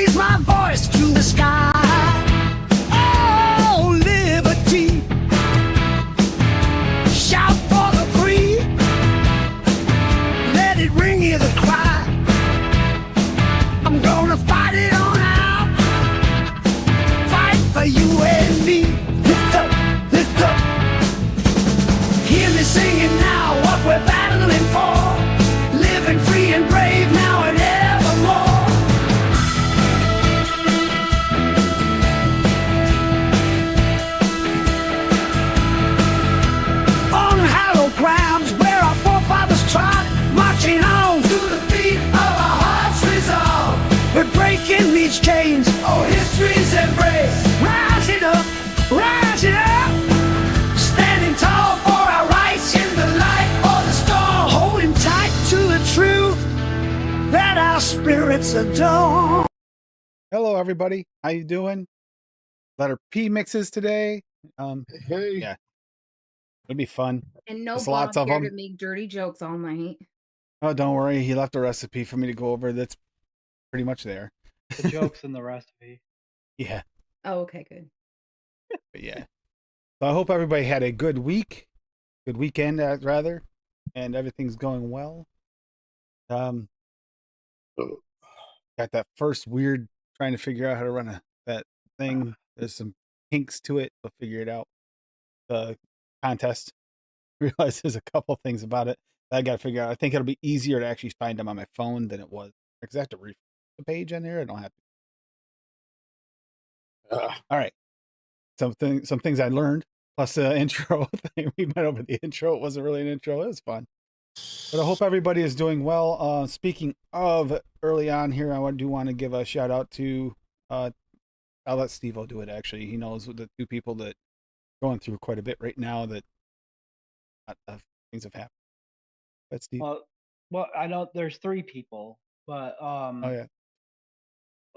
raise my voice to the sky. Oh, liberty. Shout for the free. Let it ring you the cry. I'm gonna fight it on out. Fight for you and me. Lift up, lift up. Hear me singing now what we're battling for. Living free and brave now and evermore. On hallowed grounds where our forefathers trod, marching on to the beat of our heart's resolve. We're breaking these chains, oh history's embrace. Rise it up, rise it up. Standing tall for our rights in the light or the storm. Holding tight to the truth that our spirits adore. Hello, everybody. How you doing? Letter P mixes today. Hey. Yeah. It'll be fun. And no There's Bob lots of here them. to make dirty jokes all night. Oh, don't worry. He left a recipe for me to go over. That's pretty much there. The joke's in the recipe. Yeah. Oh, okay, good. But yeah. So I hope everybody had a good week, good weekend, rather, and everything's going well. Got that first weird trying to figure out how to run that thing. There's some kinks to it. We'll figure it out. The contest. Realize there's a couple things about it that I got to figure out. I think it'll be easier to actually find them on my phone than it was. Because I have to refresh the page on there. I don't have to. All right. Some things I learned, plus the intro thing. We went over the intro. It wasn't really an intro. It was fun. But I hope everybody is doing well. Speaking of early on here, I do want to give a shout out to, I'll let Steve-O do it actually. He knows the two people that are going through quite a bit right now that things have happened. That's Steve. Well, I know there's three people, but Oh yeah.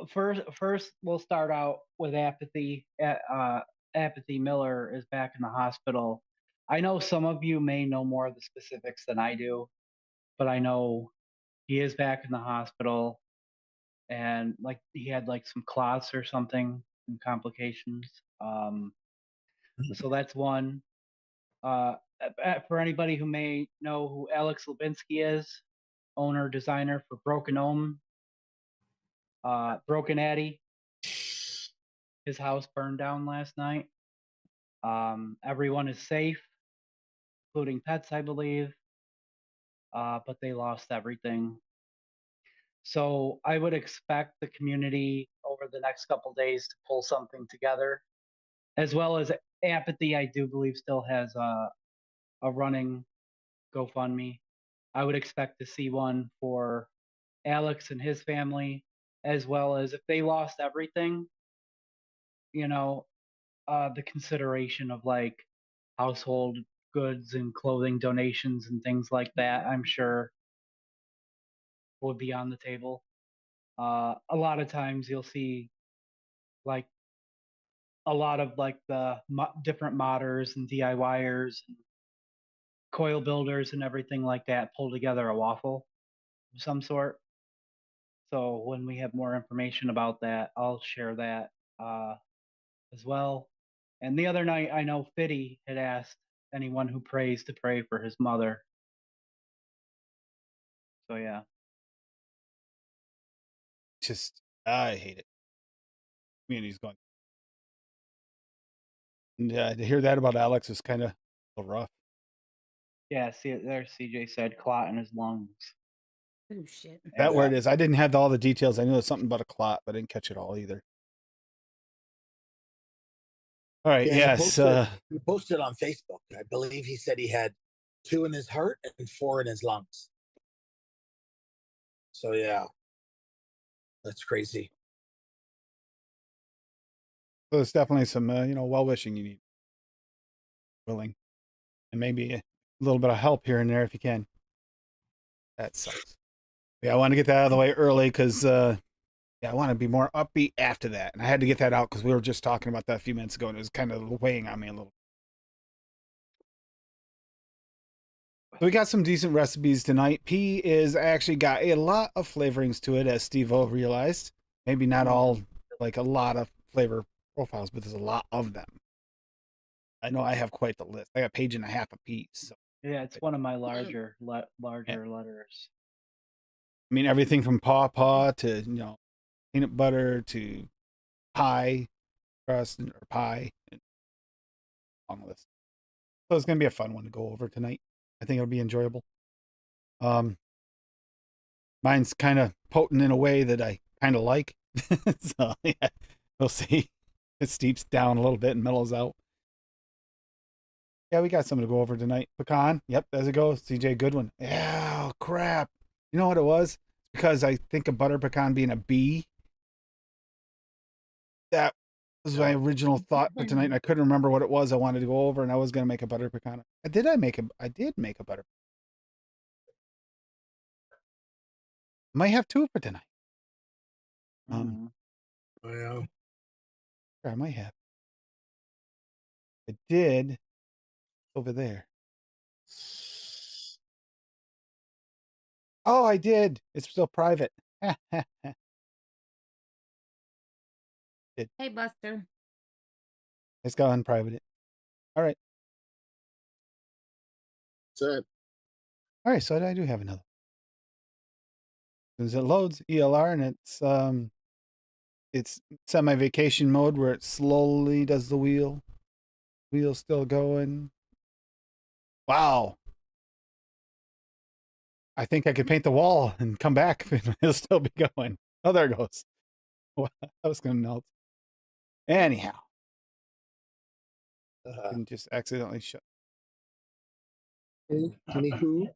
First we'll start out with Apathy. Apathy Miller is back in the hospital. I know some of you may know more of the specifics than I do, but I know he is back in the hospital, and like he had like some clots or something and complications. So that's one. For anybody who may know who Alex Lubinsky is, owner designer for Broken Ohm, Broken Addy. His house burned down last night. Everyone is safe, including pets, I believe. But they lost everything. So I would expect the community over the next couple days to pull something together, as well as Apathy. I do believe still has a running GoFundMe. I would expect to see one for Alex and his family, as well as if they lost everything, the consideration of like household goods and clothing donations and things like that, I'm sure would be on the table. A lot of times you'll see like a lot of like the different modders and DIYers and coil builders and everything like that pull together a waffle of some sort. So when we have more information about that, I'll share that as well. And the other night, I know Fitty had asked anyone who prays to pray for his mother. So yeah. Just I hate it. Community's going. And to hear that about Alex is kind of rough. Yeah, see, there CJ said clot in his lungs. Oh, shit. That where it is. I didn't have all the details. I knew it was something about a clot, but I didn't catch it all either. All right. Yeah, Yes. he posted on Facebook. I believe he said he had 2 in his heart and 4 in his lungs. So yeah, that's crazy. So there's definitely some, well-wishing you need. Willing. And maybe a little bit of help here and there if you can. That sucks. Yeah, I want to get that out of the way early because, I want to be more upbeat after that. And I had to get that out because we were just talking about that a few minutes ago and it was kind of weighing on me a little. So we got some decent recipes tonight. P is actually got a lot of flavorings to it, as Steve-O realized. Maybe not all, like a lot of flavor profiles, but there's a lot of them. I know I have quite the list. I got a page and a half a piece. So, Yeah, it's one of my larger yeah. letters. I mean, everything from paw to, peanut butter to pie crust or pie. Long list. So it's going to be a fun one to go over tonight. I think it'll be enjoyable. Mine's kind of potent in a way that I kind of like. So yeah, we'll see. It steeps down a little bit and mellows out. Yeah, we got something to go over tonight. Pecan. Yep, as it goes. CJ Goodwin. Yeah, oh, crap. You know what it was? Because I think of butter pecan being a B. That was my original thought for tonight, and I couldn't remember what it was I wanted to go over, and I was going to make a butter pecan. I did make a butter. Might have two for tonight. Well, I might have. I did over there. Oh, I did. It's still private. Hey, Buster. It's got unprivate. All right. that's it. All right. So I do have another. As it loads ELR and it's semi-vacation mode where it slowly does the wheel. Wheel's still going. Wow. I think I could paint the wall and come back and it'll still be going. Oh, there it goes. Wow, that was going to melt. Anyhow, didn't just accidentally shut. Anywho,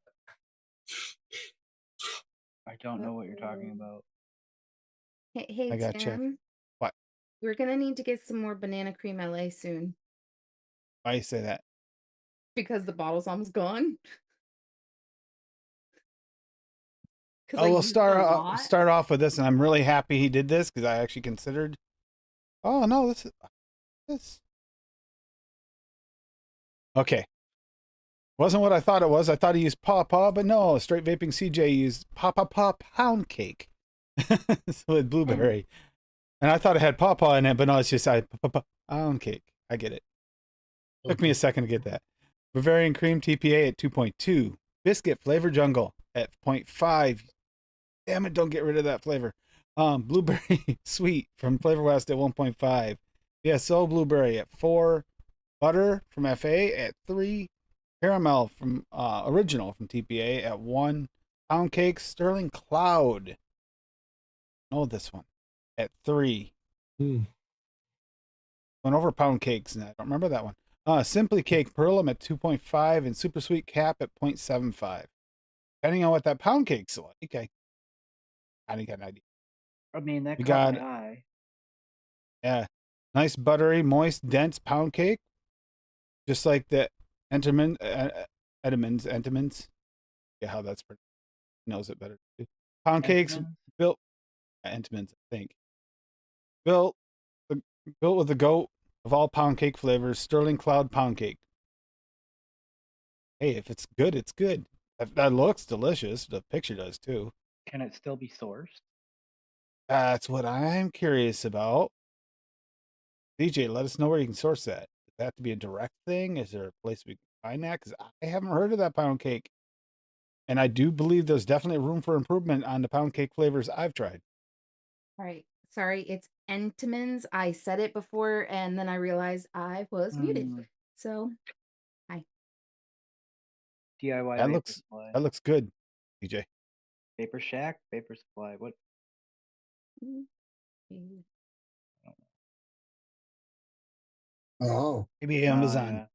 I don't know what you're talking about. Hey, I got to check. Tim. What? We're gonna need to get some more banana cream LA soon Why you say that? because the bottle's almost gone. Because Oh, we'll used a lot. start off with this, and I'm really happy he did this because I actually considered. Oh no, this. Okay, wasn't what I thought it was. I thought he used paw, but no, straight vaping CJ used paw pound cake with blueberry, and I thought it had paw in it, but no, it's just pound cake. I get it. Took me a second to get that. Bavarian cream TPA at 2.2, biscuit flavor jungle at 0.5. Damn it, don't get rid of that flavor. Blueberry sweet from Flavor West at 1.5. BSO blueberry at 4. Butter from FA at 3. Caramel from original from TPA at 1. Pound cake Sterling Cloud. Know this one at 3. Went over pound cakes and I don't remember that one. Simply Cake Perlum at 2.5 and Super Sweet Cap at 0.75. Depending on what that pound cake's like, I didn't get an idea. I mean, that We caught got- my eye. Yeah. Nice, buttery, moist, dense pound cake. Just like the Entenmann's. Yeah, how that's pretty. Knows it better. Pound cakes Entenmann's? built. Entenmann's, I think. Built with the goat of all pound cake flavors, Sterling Cloud pound cake. Hey, if it's good, it's good. That looks delicious. The picture does too. Can it still be sourced? That's what I'm curious about. DJ, let us know where you can source that. Does that have to be a direct thing? Is there a place we can find that? Because I haven't heard of that pound cake. And I do believe there's definitely room for improvement on the pound cake flavors I've tried. All right. Sorry, it's Entenmann's. I said it before and then I realized I was muted. So, hi. DIY That Vapor looks Supply. that looks good, DJ. Vapor Shack, Vapor Supply. What? oh, Maybe Amazon.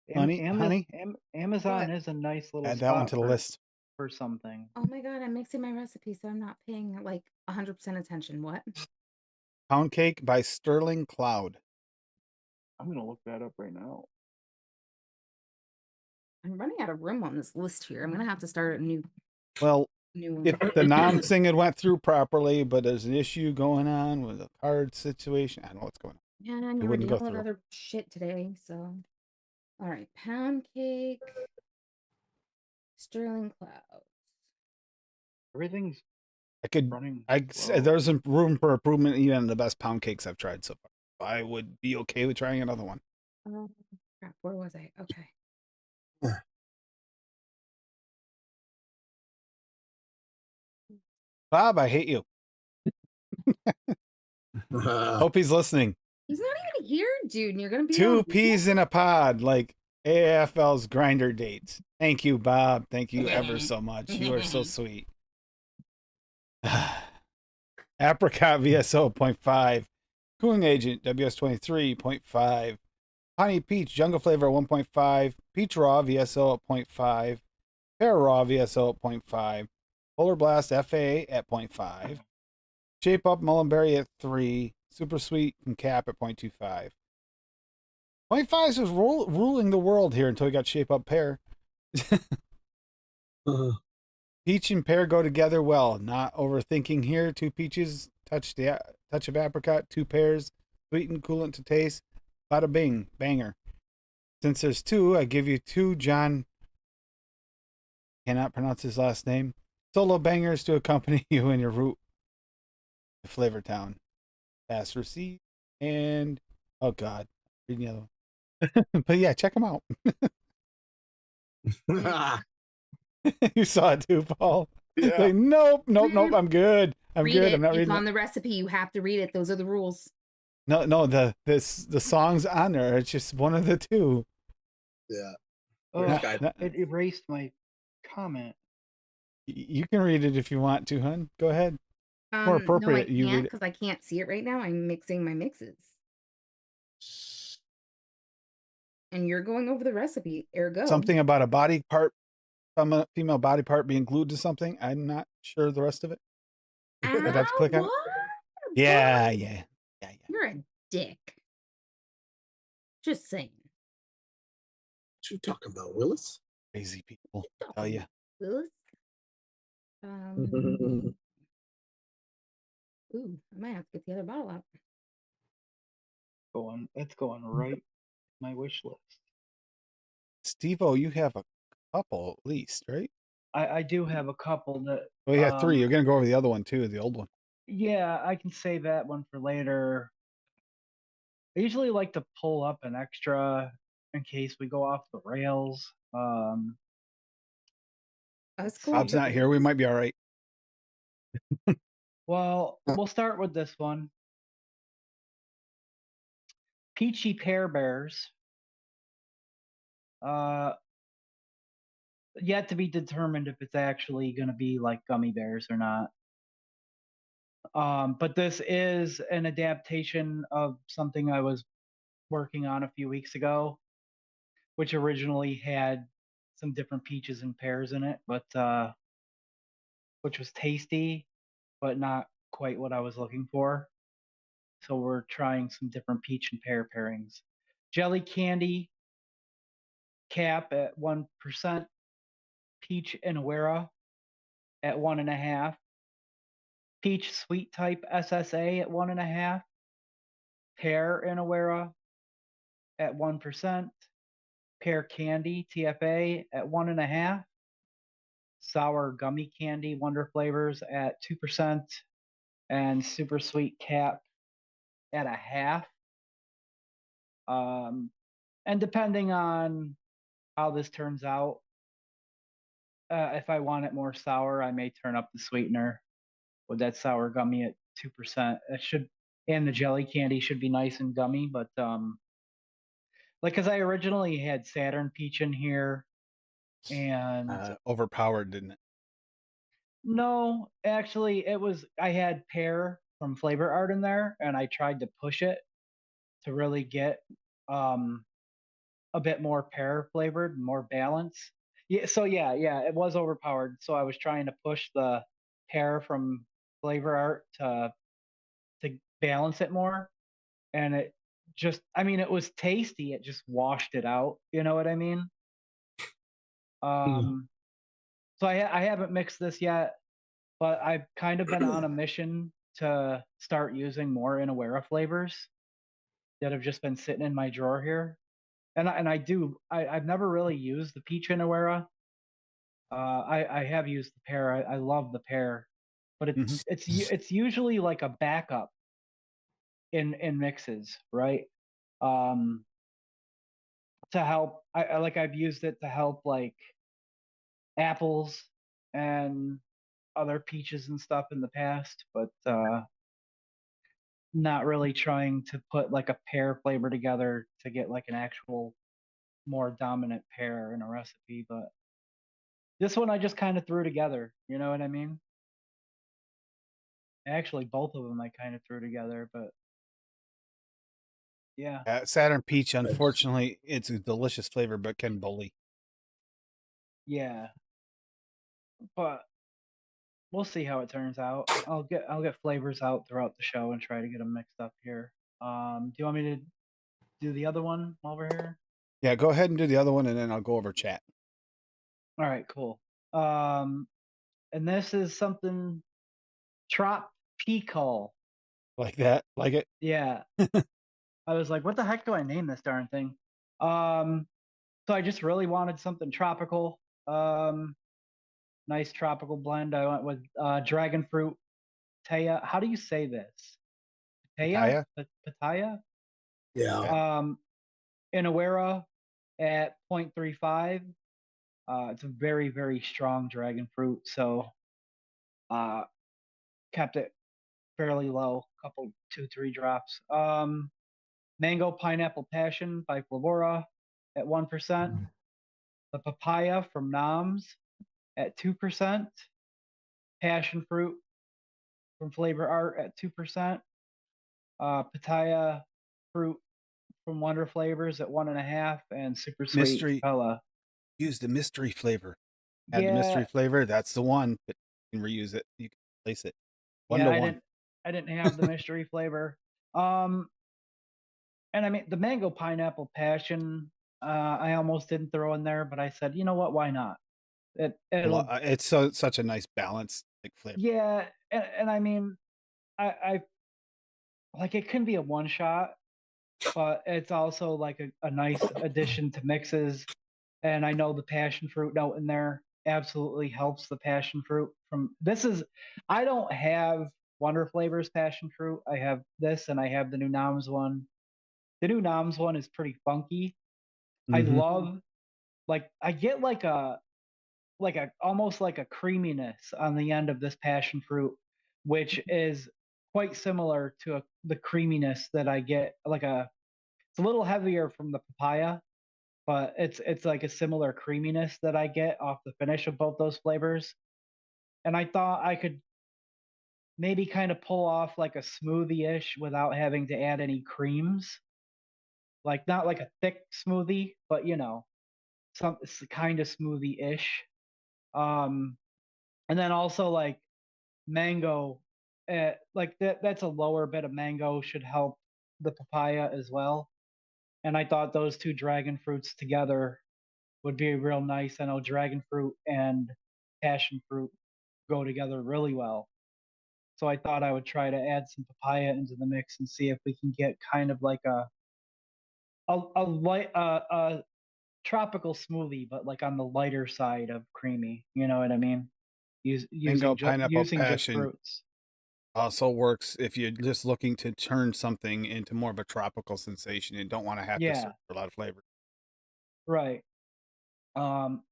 Yeah. Honey? Amazon What? is a nice little Add that one spot to the list. for something. Oh my god, I'm mixing my recipe, so I'm not paying like 100% attention. What? Pound cake by Sterling Cloud. I'm gonna look that up right now. I'm running out of room on this list here. I'm gonna have to start a new Well, one. if the nom thing had went through properly, but there's an issue going on with a card situation. I don't know what's going on. Yeah, and we're wouldn't go dealing with through. other shit today, so. All right, pound cake, Sterling Cloud. Everything's I could. Running There's slow. some room for improvement even in the best pound cakes I've tried so far. I would be okay with trying another one. Oh, crap. Where was I? Okay. Bob, I hate you. Hope he's listening. He's not even here, dude. And you're gonna be Two on. peas in a pod, like AFL's grinder dates. Thank you, Bob. Thank you ever so much. You are so sweet. Apricot VSO 0.5. Cooling agent WS23 0.5. Honey peach jungle flavor 1.5. Peach raw VSO at 0.5. Pear raw VSO at 0.5. Polar blast FA at 0.5. Shape up mullenberry at 3. Super sweet from cap at 0.25. 0.5 was ruling the world here until we got shape up pear. Peach and pear go together well. Not overthinking here. 2 peaches, touch of apricot, 2 pears, sweet and coolant to taste. Bada bing, banger. Since there's 2, I give you 2 John. Cannot pronounce his last name. Solo bangers to accompany you in your route to Flavor Town. Fast receipt and oh god, reading the other one. But yeah, check them out. You saw it too, Paul. Yeah. Like, nope, I'm good. I'm Read good. it. I'm not It's reading on it. the recipe. You have to read it. Those are the rules. No, the songs on there. It's just one of the 2. Yeah. Oh, Guy- it erased my comment. You can read it if you want to, hun. Go ahead. More No, I appropriate, you can't read it. because I can't see it right now. I'm mixing my mixes. And you're going over the recipe. Ergo. Something about a body part, female body part being glued to something. I'm not sure the rest of it. I'd have to click on it. What? Yeah. You're a dick. Just saying. What you talking about, Willis? Crazy people, I tell you. Willis? Ooh, I might have to get the other bottle out. It's going right in my wish list. Steve-O, you have a couple at least, right? I do have a couple that. Well, you have 3. You're gonna go over the other one too, the old one. Yeah, I can save that one for later. I usually like to pull up an extra in case we go off the rails. That's cool. Bob's not here. We might be all right. Well, we'll start with this one. Peachy Pear Bears. Yet to be determined if it's actually going to be like gummy bears or not. But this is an adaptation of something I was working on a few weeks ago, which originally had some different peaches and pears in it, but which was tasty, but not quite what I was looking for. So we're trying some different peach and pear pairings. Jelly candy cap at 1%, peach and Awera at 1.5%, peach sweet type SSA at 1.5%, pear and Awera at 1%, pear candy TFA at 1.5%, sour gummy candy Wonder Flavors at 2%, and super sweet cap at 0.5%. And depending on how this turns out, if I want it more sour, I may turn up the sweetener with that sour gummy at 2%. It should, and the jelly candy should be nice and gummy, but like, because I originally had Saturn peach in here, and Overpowered, didn't it? no, actually, I had pear from Flavor Art in there, and I tried to push it to really get a bit more pear flavored, more balance. Yeah, so yeah, it was overpowered. So I was trying to push the pear from Flavor Art to balance it more, and it just, I mean, it was tasty. It just washed it out. You know what I mean? So I haven't mixed this yet, but I've kind of been on a mission to start using more Inawera flavors that have just been sitting in my drawer here. And I've never really used the peach Inawera. I have used the pear. I love the pear. but Mhm. it's usually like a backup in mixes, right? Um, to help. I've used it to help like apples and other peaches and stuff in the past, but not really trying to put like a pear flavor together to get like an actual more dominant pear in a recipe. But this one I just kind of threw together. You know what I mean? Actually, both of them I kind of threw together, but yeah, Saturn peach, unfortunately, it's a delicious flavor, but can bully. yeah. But we'll see how it turns out. I'll get flavors out throughout the show and try to get them mixed up here. Do you want me to do the other one while we're here? Yeah, go ahead and do the other one, and then I'll go over chat. All right, cool. And this is something tropical. Like that, like it. Yeah. I was like, what the heck do I name this darn thing? So I just really wanted something tropical. Nice tropical blend. I went with dragon fruit Taya. How do you say this? Taya? Pitaya? Pitaya? Yeah. In Awera at 0.35. It's a very, very strong dragon fruit. So kept it fairly low, couple, 2, 3 drops. Mango Pineapple Passion by Flavora at 1%. The papaya from Noms at 2%. Passion fruit from Flavor Art at 2%. Pitaya fruit from Wonder Flavors at 1.5%, and super sweet Mystery. Capella. Use the mystery flavor. Add the Yeah, mystery flavor. That's the one. But you can reuse it. You can place it. 1 yeah, to I 1. didn't have the mystery flavor. Um, and I mean the mango pineapple passion. I almost didn't throw in there, but I said, you know what? Why not? It'll It's such a nice balance, like flavor. yeah, and I mean, I like it can be a one shot, but it's also like a nice addition to mixes. And I know the passion fruit note in there absolutely helps the passion fruit from this is I don't have Wonder Flavors passion fruit. I have this and I have the new Noms one. The new Noms one is pretty funky. I Mhm. love like I get like a almost like a creaminess on the end of this passion fruit, which is quite similar to the creaminess that I get like a it's a little heavier from the papaya, but it's like a similar creaminess that I get off the finish of both those flavors. And I thought I could maybe kind of pull off like a smoothie-ish without having to add any creams. Like not like a thick smoothie, but you know, some kind of smoothie-ish. Um, and then also like mango, like that's a lower bit of mango should help the papaya as well. And I thought those two dragon fruits together would be real nice. I know dragon fruit and passion fruit go together really well. So I thought I would try to add some papaya into the mix and see if we can get kind of like a light a tropical smoothie, but like on the lighter side of creamy. You know what I mean? Mango pineapple Using just passion fruits. also works if you're just looking to turn something into more of a tropical sensation and don't want to have to Yeah, serve a lot of flavor. right. Um,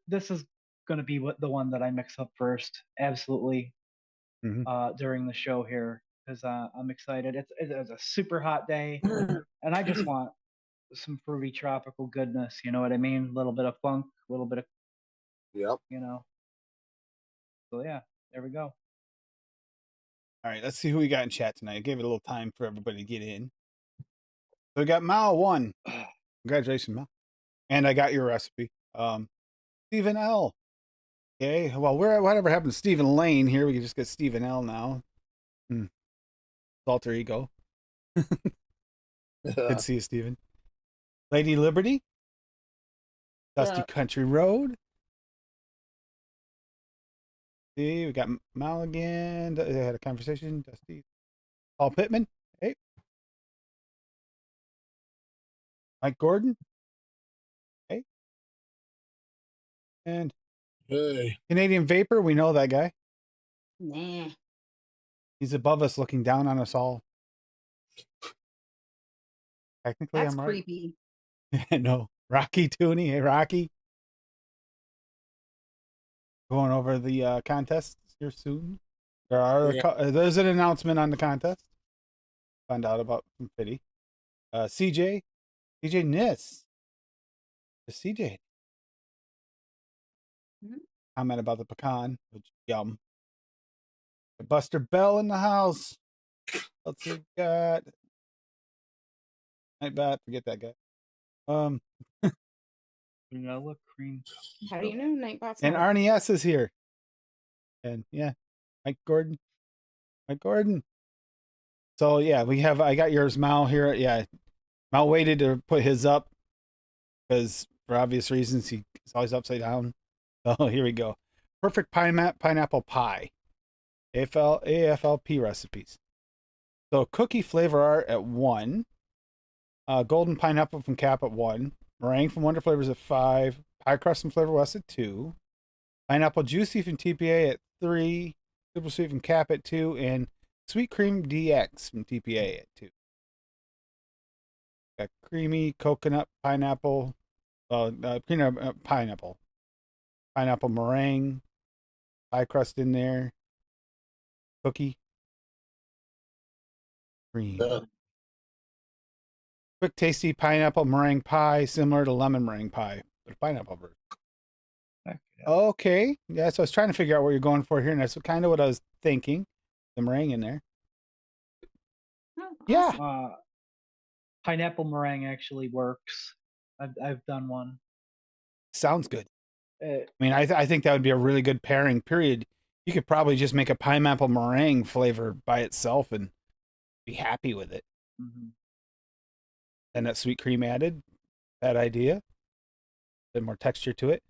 This is gonna be what the one that I mix up first. Absolutely. Mhm. During the show here because I'm excited. It's a super hot day, and I just want some fruity tropical goodness. You know what I mean? A little bit of funk, a little bit of Yep. you know. So yeah, there we go. All right, let's see who we got in chat tonight. I gave it a little time for everybody to get in. So we got Mao 1. Congratulations, Mao. And I got your recipe. Stephen L. Okay, well, whatever happened to Stephen Lane here? We can just get Stephen L now. Alter ego. Good to see you, Stephen. Lady Liberty. Dusty Country Road. See, we got Mal again. They had a conversation. Dusty. Paul Pittman. Hey. Mike Gordon. Hey. And Hey. Canadian Vapor. We know that guy. Nah, He's above us, looking down on us all. Technically, that's I'm right. creepy. No, Rocky Tooney. Hey, Rocky. Going over the contest here soon. There's an announcement on the contest. Found out about from Fitty. CJ Nis. The CJ. Mhm. Comment about the pecan, which yum. Buster Bell in the house. What's he got? Night bat, forget that guy. Vanilla cream. How do you know Nightbot's And not a Arnie S is here. And yeah, Mike Gordon. So yeah, I got yours, Mal, here. Yeah. Mal waited to put his up because for obvious reasons he's always upside down. So here we go. Perfect pineapple pie. AFLP recipes. So cookie flavor art at 1. Golden pineapple from Cap at 1. Meringue from Wonder Flavors at 5. Pie crust from Flavor West at 2. Pineapple juicy from TPA at 3. Super sweet from Cap at 2. And sweet cream DX from TPA at 2. Got creamy coconut pineapple. Pineapple meringue. Pie crust in there. Cookie. Cream. Quick, tasty pineapple meringue pie, similar to lemon meringue pie, but a pineapple version. Heck yeah. Okay. Yeah, so I was trying to figure out what you're going for here, and that's kind of what I was thinking. The meringue in there. Oh, Yeah. awesome. Pineapple meringue actually works. I've done one. Sounds good. Uh, I mean, I think that would be a really good pairing, period. You could probably just make a pineapple meringue flavor by itself and be happy with it. mhm. And that sweet cream added, bad idea. Bit more texture to it.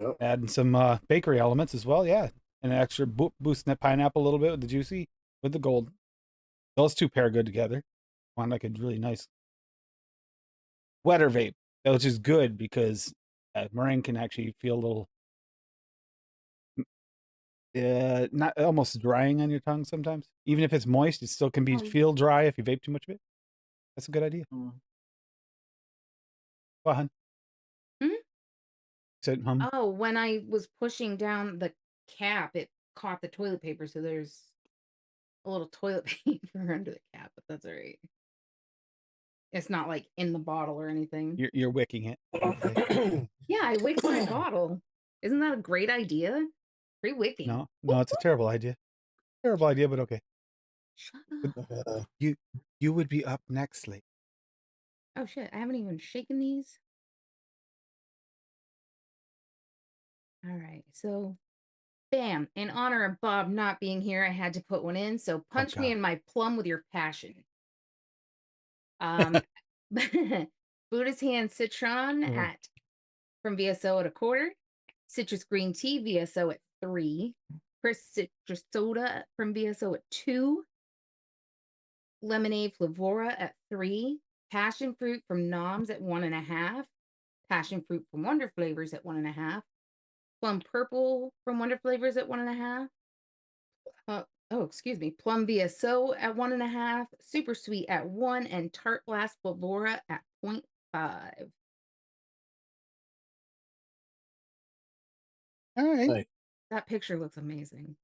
Yep. Adding some bakery elements as well, yeah. And an extra boosting that pineapple a little bit with the juicy, with the gold. Those two pair good together. Want like a really nice wetter vape, which is good because meringue can actually feel a little, not almost drying on your tongue sometimes. Even if it's moist, it still can be feel dry if you vape too much of it. That's a good idea. Mm. Go on. Hmm? Said, Oh, when I was pushing down the cap, it caught the toilet paper, so there's a little toilet paper under the cap, but that's all right. It's not like in the bottle or anything. you're wicking it. Okay. Yeah, I wicked my bottle. Isn't that a great idea? Free wicking. No, it's a terrible idea. Terrible idea, but okay. Shut up. You would be up next, late. Oh shit, I haven't even shaken these. All right, so bam. In honor of Bob not being here, I had to put one in. So punch me God. in my plum with your passion. Buddha's Hand Citron at from VSO at 1/4. Citrus Green Tea VSO at 3. Crisp Citrus Soda from VSO at 2. Lemonade Flavora at 3. Passion Fruit from Noms at 1.5. Passion Fruit from Wonder Flavors at 1.5. Plum Purple from Wonder Flavors at 1.5. Excuse me. Plum VSO at 1.5. Super Sweet at 1. And Tart Blast Flavora at 0.5. All right. Right. That picture looks amazing.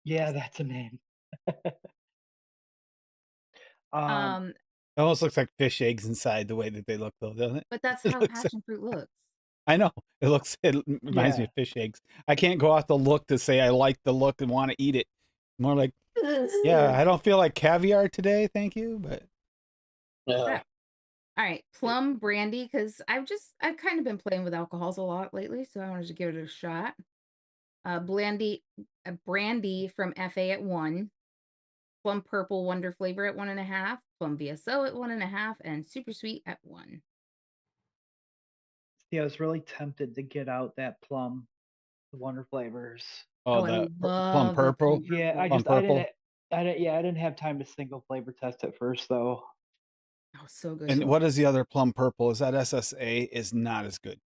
Yeah, that's a name. Um, It almost looks like fish eggs inside the way that they look, though, doesn't it? but that's It how looks like- passion fruit looks. I know. It reminds me Yeah. of fish eggs. I can't go off the look to say I like the look and want to eat it. More like, yeah, I don't feel like caviar today, thank you, but Yeah. All right, plum brandy, because I've kind of been playing with alcohols a lot lately, so I wanted to give it a shot. Brandy from FA at 1. Plum purple wonder flavor at 1.5. Plum VSO at 1.5, and super sweet at 1. See, I was really tempted to get out that plum, the Wonder Flavors. oh, I the love plum the purple. Yeah, I Plum just I purple. didn't have time to single flavor test it first though. Oh, so good. And what is the other plum purple? Is that SSA? Is not as good.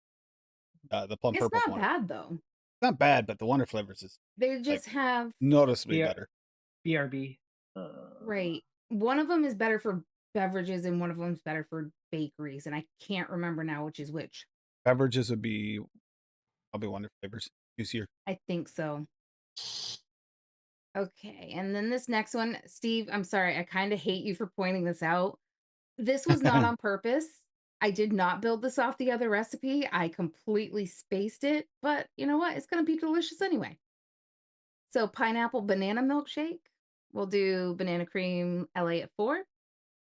The plum It's purple not one. bad though. not bad, but the Wonder Flavors is They just have noticeably B- better. BRB. right. One of them is better for beverages, and one of them is better for bakeries, and I can't remember now which is which. Beverages would be probably Wonder Flavors. Juicier. I think so. Okay, and then this next one, Steve, I'm sorry, I kind of hate you for pointing this out. This was not on purpose. I did not build this off the other recipe. I completely spaced it, but you know what? It's going to be delicious anyway. So, pineapple banana milkshake. We'll do banana cream LA at 4,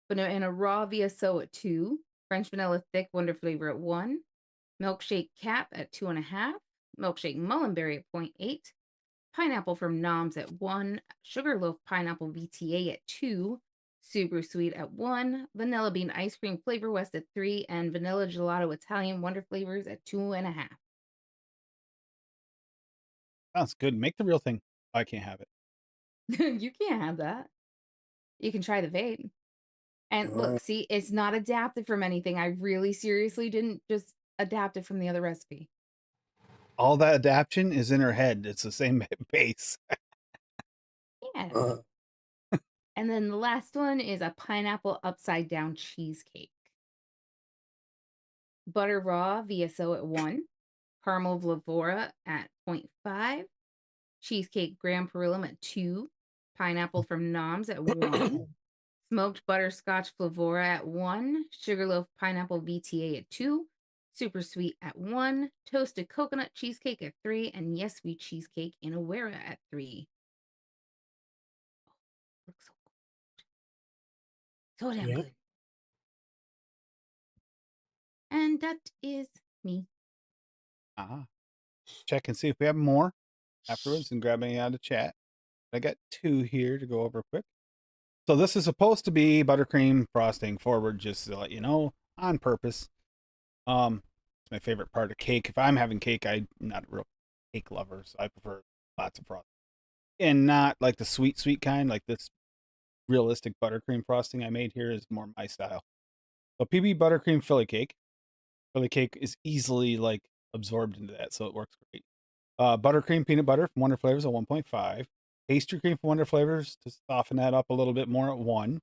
banana raw VSO at 2, French vanilla thick Wonder Flavor at 1, milkshake cap at 2.5, milkshake mullenberry at 0.8, pineapple from Noms at 1, sugarloaf pineapple VTA at 2, super sweet at 1, vanilla bean ice cream flavor west at 3, and vanilla gelato Italian Wonder Flavors at 2.5. Sounds good. Make the real thing. I can't have it. You can't have that. You can try the vape. And look, see, it's not adapted from anything. I really seriously didn't just adapt it from the other recipe. All that adaptation is in her head. It's the same base. Yeah. Uh, And then the last one is a pineapple upside down cheesecake. Butter raw VSO at 1, caramel Vlavora at 0.5, cheesecake Graham Perillum at 2, pineapple from Noms at 1, smoked butterscotch Flavora at 1, sugarloaf pineapple VTA at 2, super sweet at 1, toasted coconut cheesecake at 3, and yes sweet cheesecake in Awera at 3. Looks so damn Yeah. good. And that is me. Check and see if we have more afterwards and grab any out of chat. I got 2 here to go over quick. So this is supposed to be buttercream frosting forward, just to let you know, on purpose. It's my favorite part of cake. If I'm having cake, I'm not a real cake lover, so I prefer lots of frosting. And not like the sweet kind, like this realistic buttercream frosting I made here is more my style. So PB buttercream Philly cake. Philly cake is easily like absorbed into that, so it works great. Buttercream peanut butter from Wonder Flavors at 1.5. Pastry cream from Wonder Flavors to soften that up a little bit more at 1.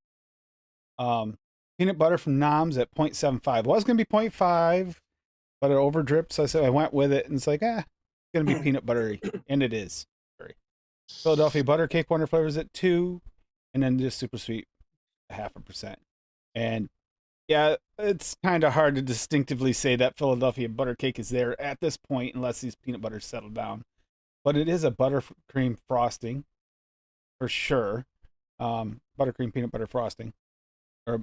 Peanut butter from Noms at 0.75. It was going to be 0.5, but it over dripped, so I said I went with it, and it's like, it's going to be peanut buttery, and it is. Philadelphia butter cake Wonder Flavors at 2, and then just super sweet, 0.5%. And yeah, it's kind of hard to distinctively say that Philadelphia butter cake is there at this point unless these peanut butters settle down. But it is a buttercream frosting for sure. Buttercream peanut butter frosting, or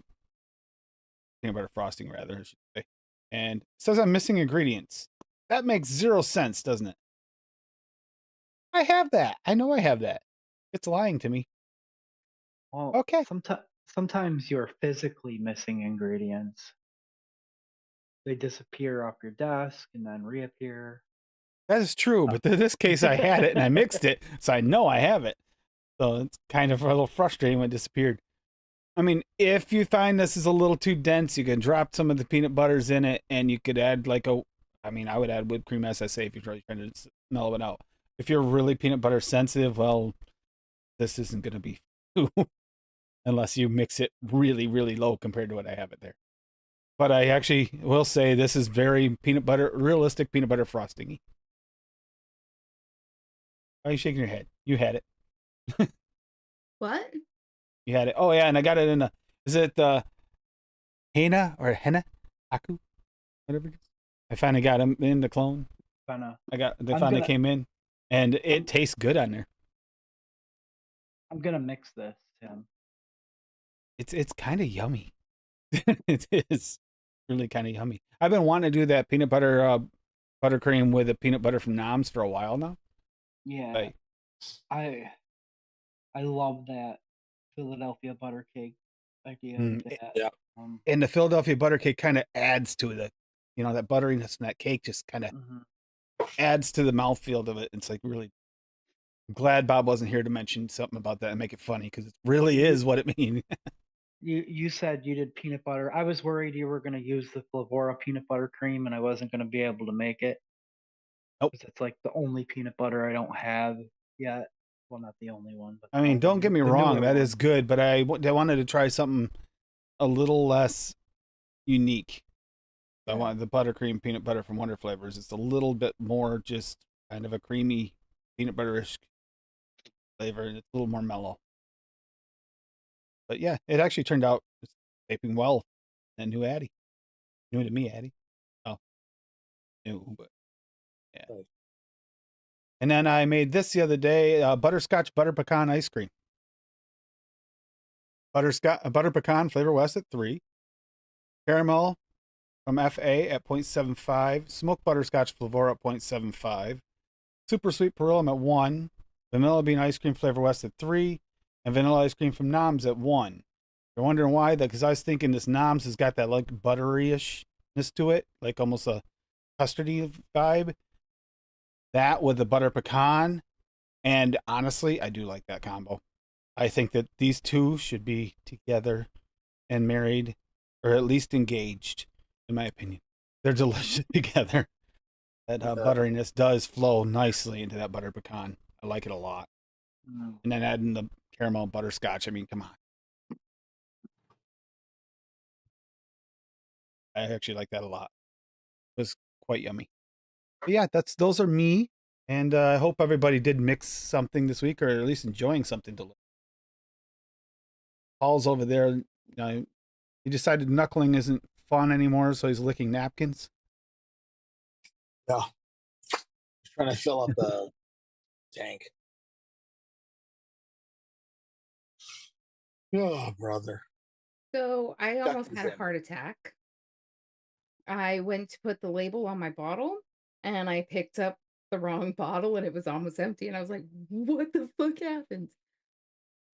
peanut butter frosting rather, I should say. And it says I'm missing ingredients. That makes 0 sense, doesn't it? I have that. I know I have that. It's lying to me. Well, Okay. sometimes you're physically missing ingredients. They disappear off your desk and then reappear. That is true, but in this case I had it and I mixed it, so I know I have it. So it's kind of a little frustrating when it disappeared. I mean, if you find this is a little too dense, you can drop some of the peanut butters in it, and you could add I would add whipped cream SSA if you're trying to mellow it out. If you're really peanut butter sensitive, well, this isn't going to be unless you mix it really, really low compared to what I have it there. But I actually will say this is very realistic peanut butter frosting. Why are you shaking your head? You had it. What? You had it. Oh yeah, and I got it in is it Hena or Henna? Aku? Whatever it is. I finally got them in the clone. They finally came in. And it tastes good on there. I'm gonna mix this, Tim. It's kind of yummy. It is really kind of yummy. I've been wanting to do that peanut butter buttercream with a peanut butter from Noms for a while now. Yeah, I love that Philadelphia butter cake idea. Yeah. And the Philadelphia butter cake kind of adds to the, that butteriness in that cake just kind of adds to the mouthfeel of it. It's like really. I'm glad Bob wasn't here to mention something about that and make it funny because it really is what it means. You said you did peanut butter. I was worried you were going to use the Flavora peanut butter cream and I wasn't going to be able to make it. Nope. 'Cause it's like the only peanut butter I don't have yet. Well, not the only one, but I mean, don't get me the wrong, newer that is one. good, but I wanted to try something a little less unique. I Yeah. wanted the buttercream peanut butter from Wonder Flavors. It's a little bit more just kind of a creamy peanut butterish flavor, and it's a little more mellow. But yeah, it actually turned out taping well. And new Addy, new to me, Addy. Oh, new, but yeah. Right. And then I made this the other day: butterscotch butter pecan ice cream. Butter pecan flavor West at 3, caramel from FA at 0.75, smoked butterscotch flavor at 0.75, super sweet Perillium at 1, vanilla bean ice cream flavor West at 3, and vanilla ice cream from Noms at 1. You're wondering why? That because I was thinking this Noms has got that like butteryishness to it, like almost a custardy vibe. That with the butter pecan, and honestly, I do like that combo. I think that these two should be together and married, or at least engaged, in my opinion. They're delicious together. That butteriness does flow nicely into that butter pecan. I like it a lot. Mm. And then adding the caramel and butterscotch. I mean, come on. I actually like that a lot. It was quite yummy. But yeah, those are me. And I hope everybody did mix something this week, or at least enjoying something delicious. Paul's over there. He decided knuckling isn't fun anymore, so he's licking napkins. Yeah. Just trying to fill up the tank. Oh, brother. So I almost Duck had a is in. heart attack. I went to put the label on my bottle and I picked up the wrong bottle and it was almost empty. And I was like, what the fuck happened?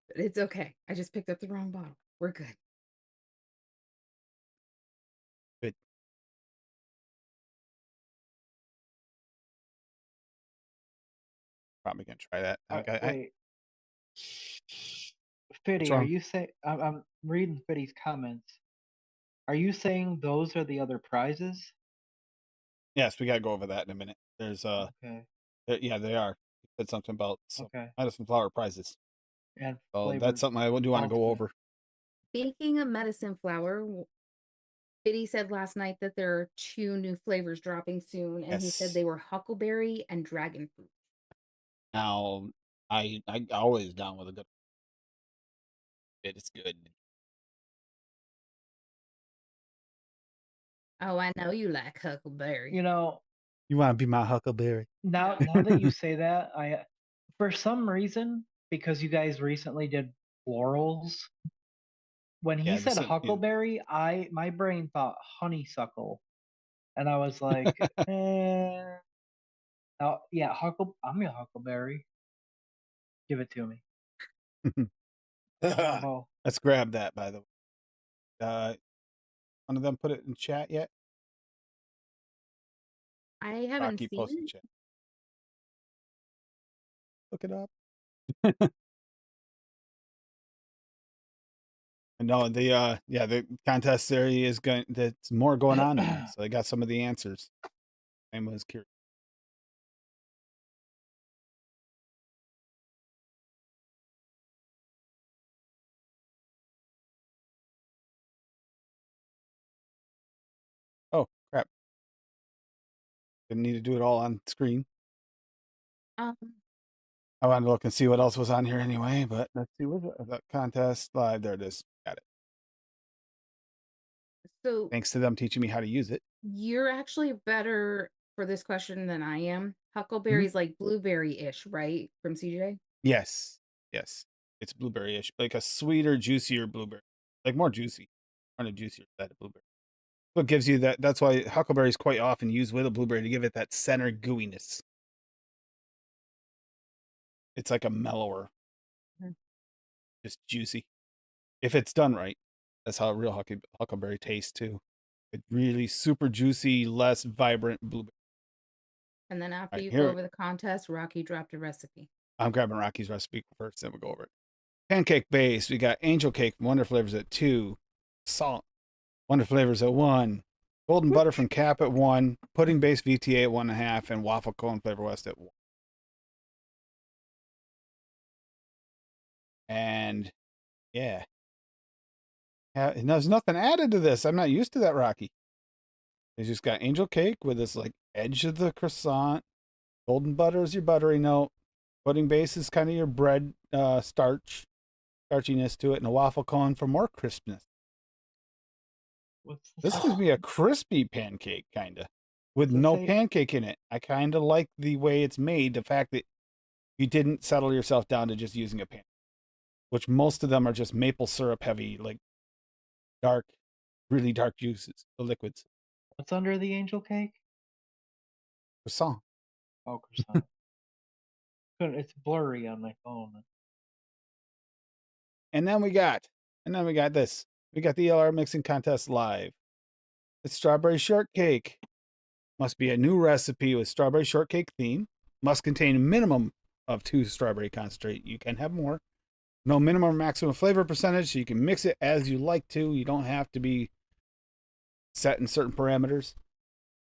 But it's okay. I just picked up the wrong bottle. We're good. Good. Probably gonna try that. Wait, Fitty, are wrong? you saying? I'm reading Fitty's comments. Are you saying those are the other prizes? Yes, we gotta go over that in a minute. There's Okay. yeah, they are. You said something about some Okay. medicine flower prizes. And So flavors. that's something I do want to go Okay. over. Speaking of medicine flower, Biddy said last night that there are 2 new flavors dropping soon, and he said Yes. they were huckleberry and dragon fruit. Now, I always down with a good. It's good. Oh, I know you like huckleberry. You know, You want to be my huckleberry? now that you say that, I for some reason, because you guys recently did florals, when he Yeah, said huckleberry, my brain thought honeysuckle, and I was like, oh, yeah, I'm a huckleberry. Give it to me. Oh, Let's grab that. By the way, one of them put it in chat yet? I haven't Rocky seen posted it. chat. Look it up. No, the contest area is going. There's more going on now, so I got some of the answers. I was curious. Oh crap! Didn't need to do it all on screen. Um, I wanted to look and see what else was on here anyway, but let's see what that contest live. There it is. Got it. so Thanks to them teaching me how to use it. you're actually better for this question than I am. Huckleberry's like blueberry-ish, right? From CJ? Yes, yes, it's blueberry-ish, like a sweeter, juicier blueberry, like more juicy, on a juicier side of blueberry. What gives you that? That's why huckleberry is quite often used with a blueberry to give it that center gooiness. It's like a mellower, Mhm. just juicy. If it's done right, that's how a real huckleberry tastes too. It really super juicy, less vibrant blueberry. And then after Right, you here go we- over the contest, Rocky dropped a recipe. I'm grabbing Rocky's recipe first, then we'll go over it. Pancake base. We got angel cake from Wonder Flavors at 2. Salt. Wonder Flavors at 1. golden butter from Cap at 1, pudding base VTA at 1.5, and waffle cone flavor west at 1. And yeah. And there's nothing added to this. I'm not used to that, Rocky. It's just got angel cake with this like edge of the croissant. Golden butter is your buttery note. Pudding base is kind of your bread starchiness to it, and a waffle cone for more crispness. This gives me a crispy pancake, kind of, with no pancake in it. I kind of like the way it's made. The fact that you didn't settle yourself down to just using a pancake, which most of them are just maple syrup heavy, like dark, really dark juices, the liquids. What's under the angel cake? Croissant. Oh, croissant. It's blurry on my phone. And then we got this. We got the ELR mixing contest live. It's strawberry shortcake. Must be a new recipe with strawberry shortcake theme. Must contain a minimum of 2 strawberry concentrate. You can have more. No minimum or maximum flavor percentage, so you can mix it as you like to. You don't have to be set in certain parameters.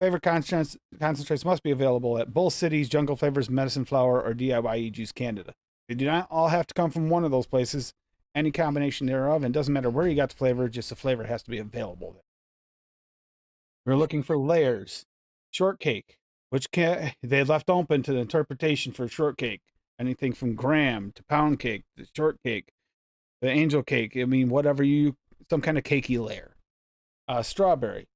Flavor concentrates must be available at Bull Cities, Jungle Flavors, Medicine Flower, or DIY Juice Canada. They do not all have to come from one of those places. Any combination thereof, and it doesn't matter where you got the flavor, just the flavor has to be available there. We're looking for layers. Shortcake, which they left open to the interpretation for shortcake. Anything from graham to pound cake, the shortcake, the angel cake. I mean, whatever some kind of cakey layer. Strawberry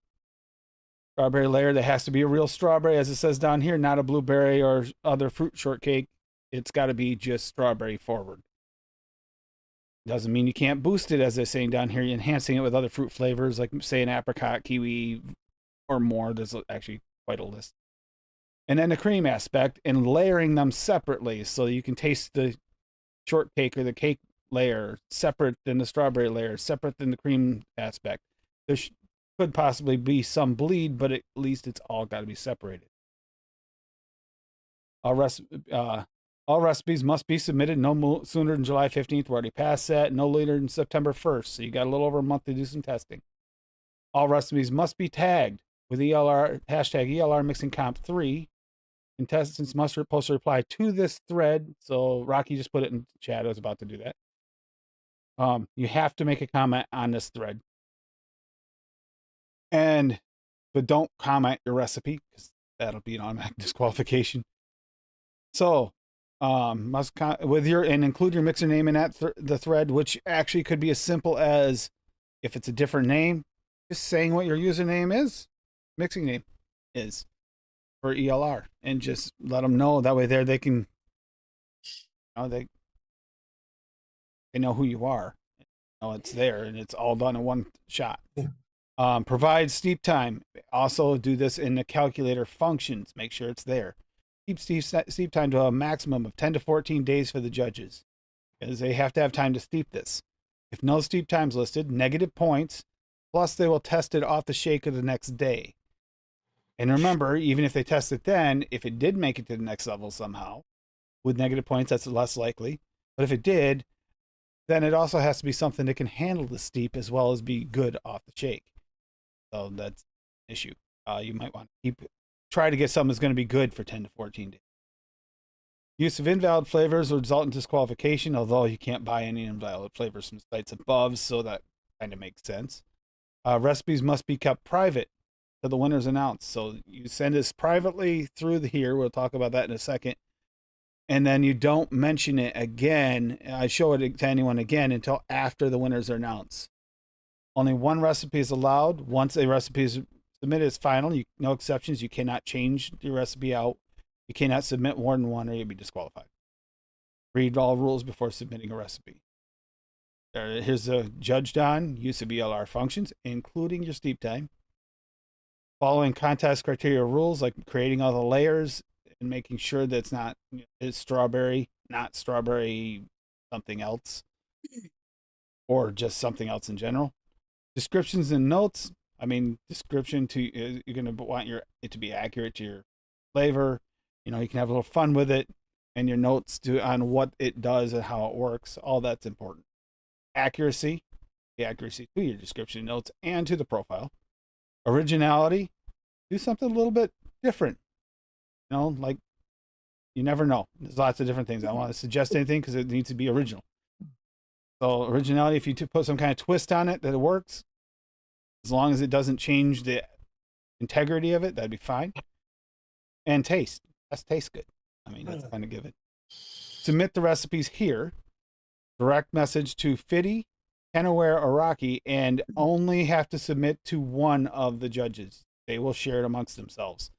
layer that has to be a real strawberry, as it says down here, not a blueberry or other fruit shortcake. It's got to be just strawberry forward. Doesn't mean you can't boost it, as they're saying down here. You're enhancing it with other fruit flavors, like say an apricot, kiwi, or more. There's actually quite a list. And then the cream aspect, and layering them separately, so you can taste the shortcake or the cake layer separate than the strawberry layer, separate than the cream aspect. There could possibly be some bleed, but at least it's all got to be separated. All recipes must be submitted no sooner than July 15th. We're already past that. No later than September 1st. So you got a little over a month to do some testing. All recipes must be tagged with hashtag ELR Mixing Comp 3. Contestants must post a reply to this thread. So Rocky just put it in chat. I was about to do that. You have to make a comment on this thread. But don't comment your recipe, because that'll be an automatic disqualification. So include your mixer name in that the thread, which actually could be as simple as, if it's a different name, just saying what your username is, mixing name is for ELR, and just let them know. That way they can, they know who you are. It's there, and it's all done in one shot. Provide steep time. Also do this in the calculator functions. Make sure it's there. Keep steep time to a maximum of 10 to 14 days for the judges, because they have to have time to steep this. If no steep times listed, negative points, plus they will test it off the shaker the next day. And remember, even if they test it then, if it did make it to the next level somehow, with negative points, that's less likely. But if it did, then it also has to be something that can handle the steep as well as be good off the shake. So that's an issue. You might want to try to get something that's going to be good for 10 to 14 days. Use of invalid flavors will result in disqualification, although you can't buy any invalid flavors from sites above, so that kind of makes sense. Recipes must be kept private till the winner's announced. So you send this privately through here. We'll talk about that in a second. And then you don't mention it again. I show it to anyone again until after the winners are announced. Only one recipe is allowed. Once a recipe is submitted as final, no exceptions. You cannot change the recipe out. You cannot submit more than one, or you'll be disqualified. Read all rules before submitting a recipe. Here's the judged on use of ELR functions, including your steep time. Following contest criteria rules, like creating all the layers and making sure that it's strawberry, not strawberry something else, or just something else in general. Descriptions and notes. Description you're going to want it to be accurate to your flavor. You can have a little fun with it, and your notes on what it does and how it works. All that's important. Accuracy, the accuracy to your description notes and to the profile. Originality, do something a little bit different. You know, like you never know. There's lots of different things. I don't want to suggest anything because it needs to be original. So originality, if you put some kind of twist on it that it works, as long as it doesn't change the integrity of it, that'd be fine. And taste. That's taste good. I mean, that's kind of give it. Submit the recipes here. Direct message to Fitty, Kenaware, or Rocky, and only have to submit to one of the judges. They will share it amongst themselves.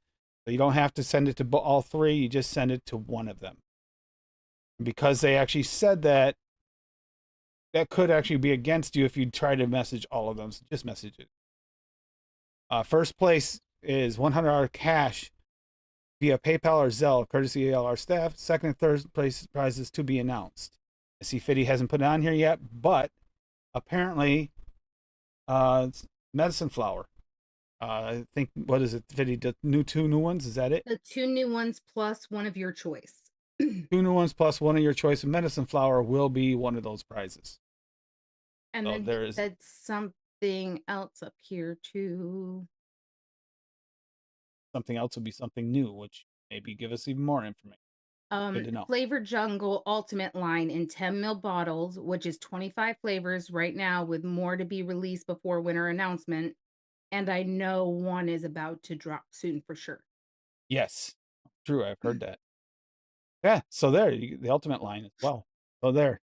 So you don't have to send it to all three. You just send it to one of them. And because they actually said that, that could actually be against you if you try to message all of them. So just message it. First place is $100 cash via PayPal or Zelle, courtesy of our staff. Second and third place prizes to be announced. I see Fitty hasn't put it on here yet, but apparently it's medicine flower. I think, what is it, Fitty? Two new ones? Is that it? The 2 new ones plus one of your choice. 2 new ones plus one of your choice of medicine flower will be one of those prizes. And So then there is that's something else up here too. something else will be something new, which maybe give us even more information. Good to know. Flavor Jungle Ultimate line in 10 ml bottles, which is 25 flavors right now, with more to be released before winter announcement. And I know one is about to drop soon for sure. Yes, true. I've heard that. Yeah, so there, the ultimate line as well. So there,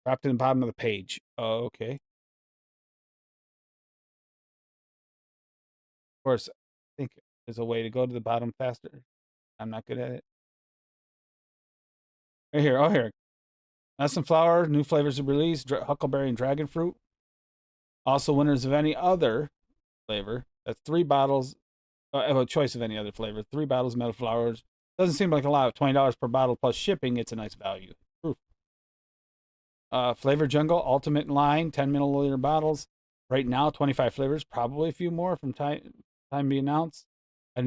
dropped in the bottom of the page. Oh, okay. Of course, I think there's a way to go to the bottom faster. I'm not good at it. Right here. Oh, here. Medicine flower, new flavors are released, huckleberry and dragon fruit. Also, winners of any other flavor. That's 3 bottles. A choice of any other flavor. 3 bottles of medicine flowers. Doesn't seem like a lot. $20 per bottle plus shipping. It's a nice value. Proof. Flavor Jungle Ultimate line, 10 milliliter bottles. Right now, 25 flavors. Probably a few more from time to be announced. I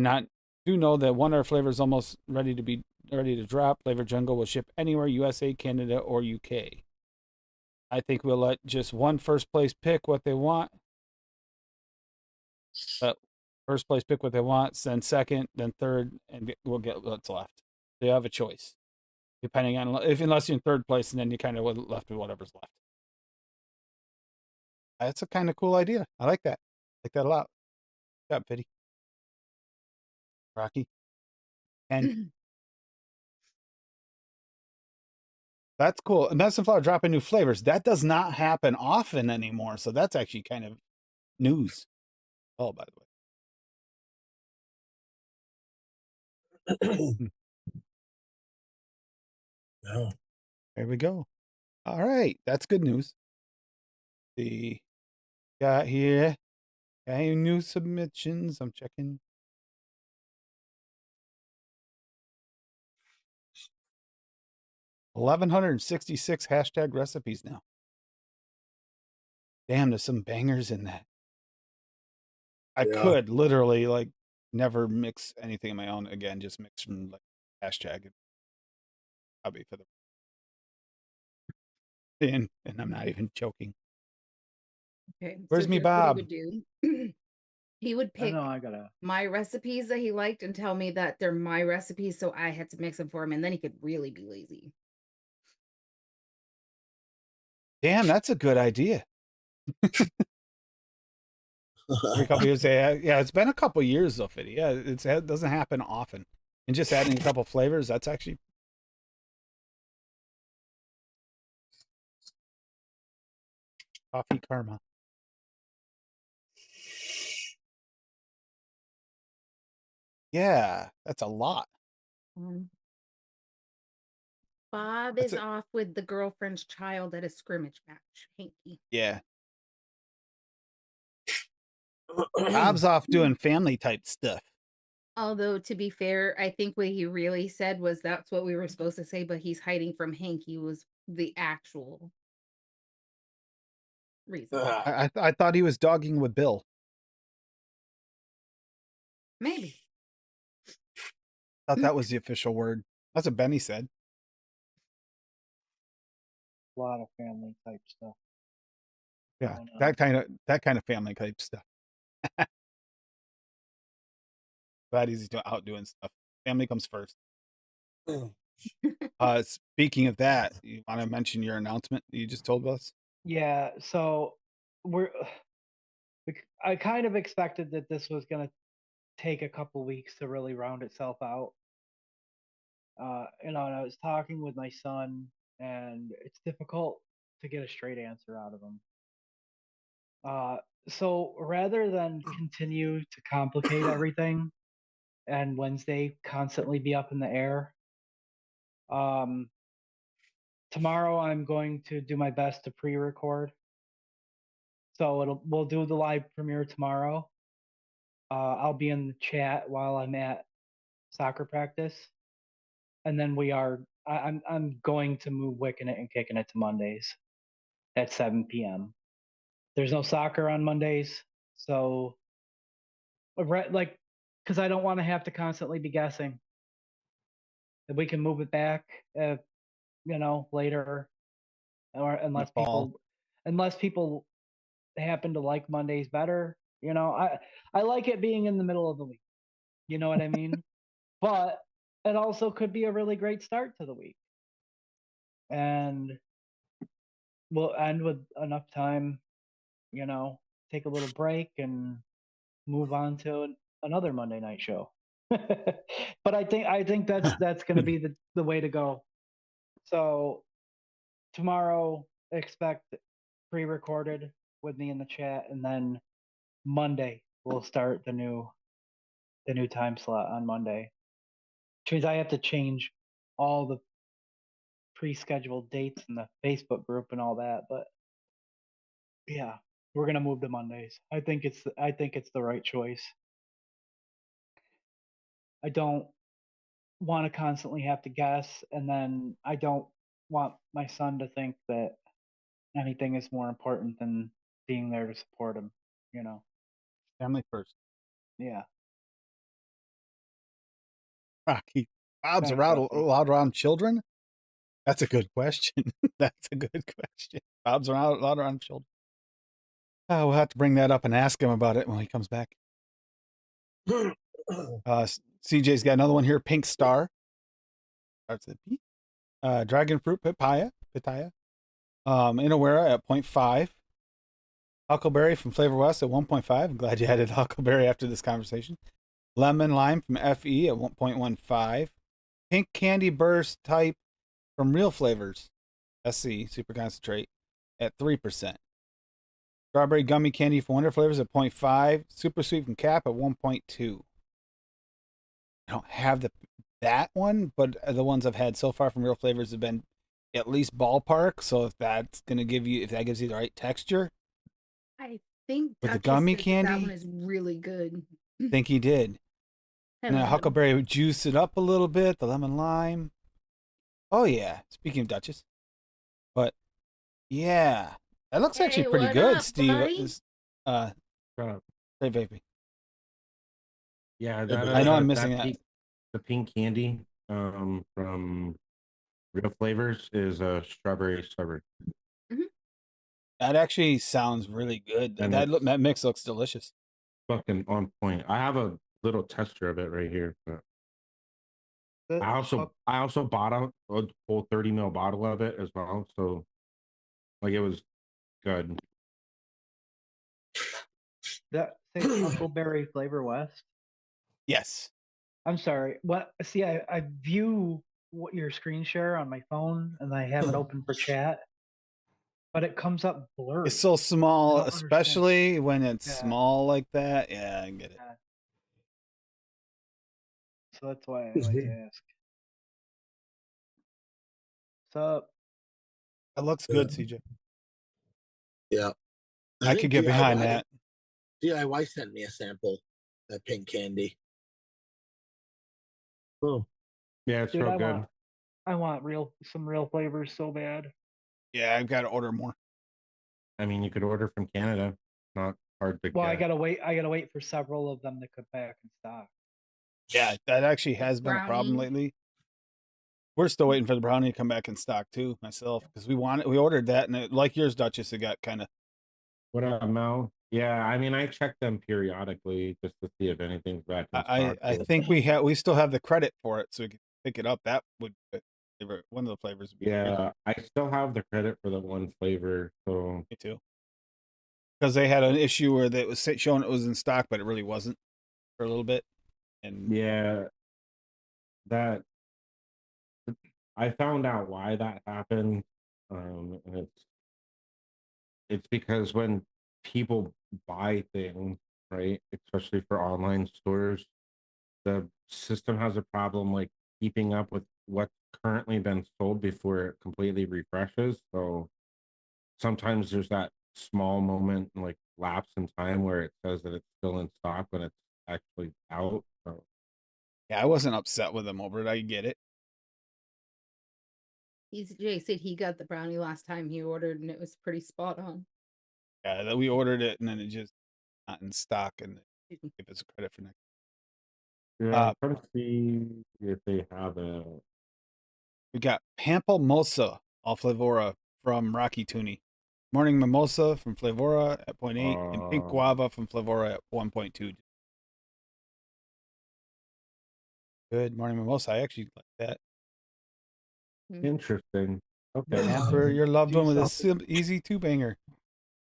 do know that one of our flavors almost ready to drop. Flavor Jungle will ship anywhere, USA, Canada, or UK. I think we'll let just one first place pick what they want. First place pick what they want, then second, then third, and we'll get what's left. So you have a choice, depending on unless you're in third place, and then you kind of left with whatever's left. That's a kind of cool idea. I like that. I like that a lot. Good job, Pity. Rocky. And that's cool. And Medicine Flower dropping new flavors. That does not happen often anymore. So that's actually kind of news. Oh, by the way. No. There we go. All right. That's good news. Got here. Any new submissions? I'm checking. $1,166 hashtag recipes now. Damn, there's some bangers in that. I could literally like never mix anything of my own again. Just mix from like hashtag. Probably for the and I'm not even joking. Okay. Where's me here's what Bob? he would do. He would I pick know I gotta. my recipes that he liked and tell me that they're my recipes, so I had to mix them for him, and then he could really be lazy. Damn, that's a good idea. Every couple years, yeah, it's been a couple years though, Fitty. Yeah, it doesn't happen often. And just adding a couple flavors, that's actually coffee karma. Yeah, that's a lot. Bob That's is off with the girlfriend's child at a scrimmage match. Hanky. Yeah. Bob's off doing family type stuff. Although, to be fair, I think what he really said was that's what we were supposed to say, but he's hiding from Hanky was the actual reason. I thought he was dogging with Bill. Maybe. Thought that was the official word. That's what Benny said. A lot of family type stuff. Yeah, going on. that kind of family type stuff. glad he's out doing stuff. Family comes first. Mm. Speaking of that, you want to mention your announcement that you just told us? Yeah, so we're I kind of expected that this was gonna take a couple weeks to really round itself out. And I was talking with my son, and it's difficult to get a straight answer out of him. So rather than continue to complicate everything and Wednesday constantly be up in the air, um, tomorrow I'm going to do my best to pre-record. So we'll do the live premiere tomorrow. I'll be in the chat while I'm at soccer practice, and then I'm going to move Wicking It and Kicking It to Mondays at 7 p.m. There's no soccer on Mondays, so like, because I don't want to have to constantly be guessing. If we can move it back, later, or unless people happen to like Mondays better. I like it being in the middle of the week. You know what I mean? But it also could be a really great start to the week, and we'll end with enough time, take a little break and move on to another Monday night show. But I think that's going to be the way to go. So tomorrow, expect pre-recorded with me in the chat, and then Monday we'll start the new time slot on Monday, which means I have to change all the pre-scheduled dates in the Facebook group and all that. But yeah, we're gonna move to Mondays. I think it's the right choice. I don't want to constantly have to guess, and then I don't want my son to think that anything is more important than being there to support him. Family first. Yeah. Rocky. Bob's Thanks, Rocky. allowed around children? That's a good question. That's a good question. Bob's allowed around children. We'll have to bring that up and ask him about it when he comes back. CJ's got another one here. Pink Star. Starts with P. Dragon Fruit Pitaya. Inawera at 0.5. Huckleberry from Flavor West at 1.5. I'm glad you added Huckleberry after this conversation. Lemon Lime from FE at 1.15. Pink Candy Burst type from Real Flavors, SC, Super Concentrate, at 3%. Strawberry Gummy Candy from Wonder Flavors at 0.5. Super Sweet from Cap at 1.2. I don't have that one, but the ones I've had so far from Real Flavors have been at least ballpark. So if that gives you the right texture. I think With the Duchess gummy said candy? that one is really good. I think he did. And Haven't the had 'em. Huckleberry would juice it up a little bit. The lemon lime. Oh yeah. Speaking of Duchess, but yeah, that looks actually Hey, pretty what good, up, Steve. buddy? Hey, baby. Yeah, I know I'm missing that. The pink candy from Real Flavors is a strawberry. That actually sounds really good. And That mix looks delicious. Fucking on point. I have a little tester of it right here. But I also bought a full 30 ml bottle of it as well. So like it was good. That say Huckleberry Flavor West. Yes. I'm sorry. What? See, I view what your screen share on my phone, and I have it open for chat, but it comes up blurry. It's so small, I don't especially when it's Yeah. small like that. Yeah, I get it. Yeah. So that's why I like to ask. What's up? That looks good, CJ. Yeah. I could get behind DIY that. DIY sent me a sample, that pink candy. Oh. Yeah, it's Dude, real good. I want some real flavors so bad. Yeah, I've got to order more. I mean, you could order from Canada. Not hard to Well, get. I gotta wait for several of them to come back in stock. Yeah, that actually has been a problem Brownie. lately. We're still waiting for the brownie to come back in stock too, myself, because we ordered that, and like yours, Duchess, it got kind of. What up, Mel? Yeah, I mean, I check them periodically just to see if anything's back in stock. I So, think we still have the credit for it, so we can pick it up. That would one of the flavors would be great. yeah, I still have the credit for the one flavor. So Me too. Because they had an issue where it was showing it was in stock, but it really wasn't for a little bit. And yeah, that I found out why that happened. And it's because when people buy things, right, especially for online stores, the system has a problem like keeping up with what's currently been sold before it completely refreshes. So sometimes there's that small moment, like lapse in time, where it says that it's still in stock when it's actually out. So yeah, I wasn't upset with them over it. I get it. Jay said he got the brownie last time he ordered, and it was pretty spot on. Yeah, that we ordered it and then it just not in stock, and give us credit for next. yeah, I'm trying to see if they have a. We got Pamplemosa all Flavora from Rocky Tooney. Morning Mimosa from Flavora at 0.8 and Pink Guava from Flavora at 1.2. Good morning Mimosa. I actually like that. Interesting. Okay. Hamper your loved Do one with a something. easy two banger.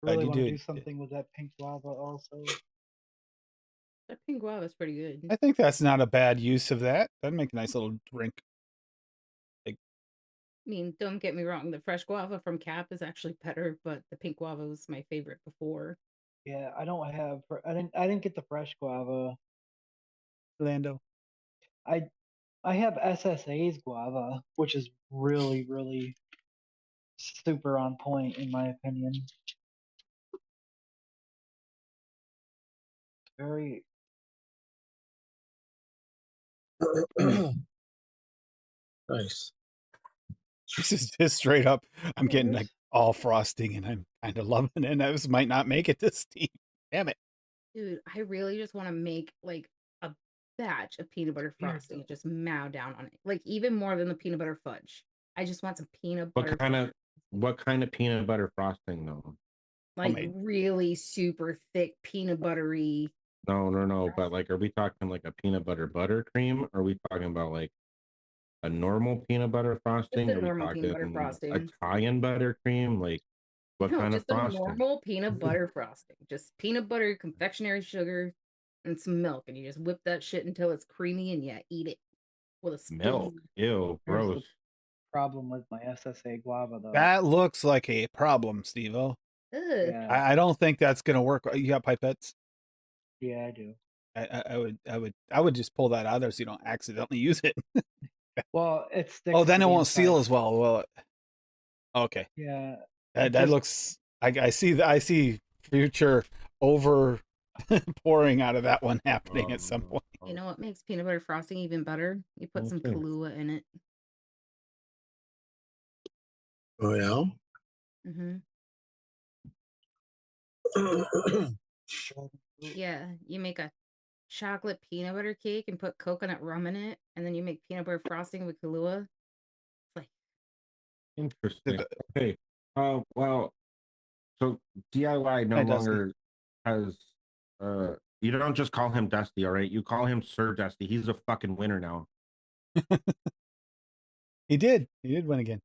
Really you want to did. do something with that pink lava also. That pink guava is pretty good. I think that's not a bad use of that. That'd make a nice little drink. I mean, don't get me wrong, the fresh guava from Cap is actually better, but the pink guava was my favorite before. Yeah, I don't have. I didn't get the fresh guava. Lando. I have SSA's guava, which is really really super on point in my opinion. Very. Nice. This is just straight up. I'm getting Yes. like all frosting and I'm kind of loving it. And this might not make it this deep. Damn it. Dude, I really just want to make like a batch of peanut butter Here, frosting and just mow down on it. Like even more than the peanut butter fudge. I just want some peanut butter. What kind of peanut butter frosting though? Like Homemade. really super thick peanut buttery. No. But like, are we talking like a peanut butter buttercream? Or are we talking about like a normal peanut butter frosting? Just a Are we normal peanut butter talking frosting. Italian buttercream? Like, what No, kind of just a frosting? normal peanut butter frosting. Just peanut butter, confectionery sugar, and some milk. And you just whip that shit until it's creamy and yeah, eat it with a spoon. Milk. Ew, Here's gross. the problem with my SSA guava though. That looks like a problem, Steve-O. Ugh. Yeah, I don't think that's gonna work. You got pipettes? yeah, I do. I would just pull that out of there so you don't accidentally use it. Well, it sticks. Oh, then to it the won't seal inside. as well. Well, okay. Yeah, That just- looks. I see future over pouring out of that one happening at some point. You know what makes peanut butter frosting even better? You put some Okay. Kahlua in it. Oh yeah. Mm-hmm. Yeah, you make a chocolate peanut butter cake and put coconut rum in it, and then you make peanut butter frosting with Kahlua. It's like, Interesting. Okay. Well, so DIY no Hi, Dusty. longer has you don't just call him Dusty, all right? You call him Sir Dusty. He's a fucking winner now. He did win again.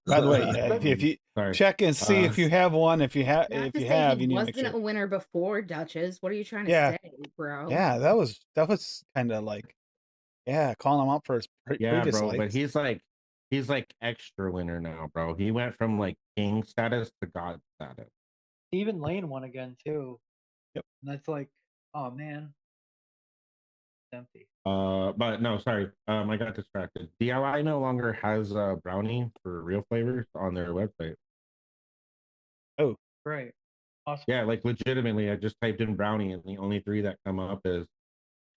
By the way, yeah, if you Sorry. check and see if you have one, if you have, not if to you say have, he you need to make wasn't sure. a winner before, Duchess. What are you trying to Yeah. say, bro? Yeah, that was kind of like, yeah, calling him out for his Yeah, previous bro, life. but he's like extra winner now, bro. He went from like king status to god status. Stephen Lane won again too. Yep. And that's like, oh man, it's empty. But no, sorry. I got distracted. DIY no longer has brownie for real flavors on their website. Oh, Great. Awesome. Yeah, like legitimately, I just typed in brownie, and the only three that come up is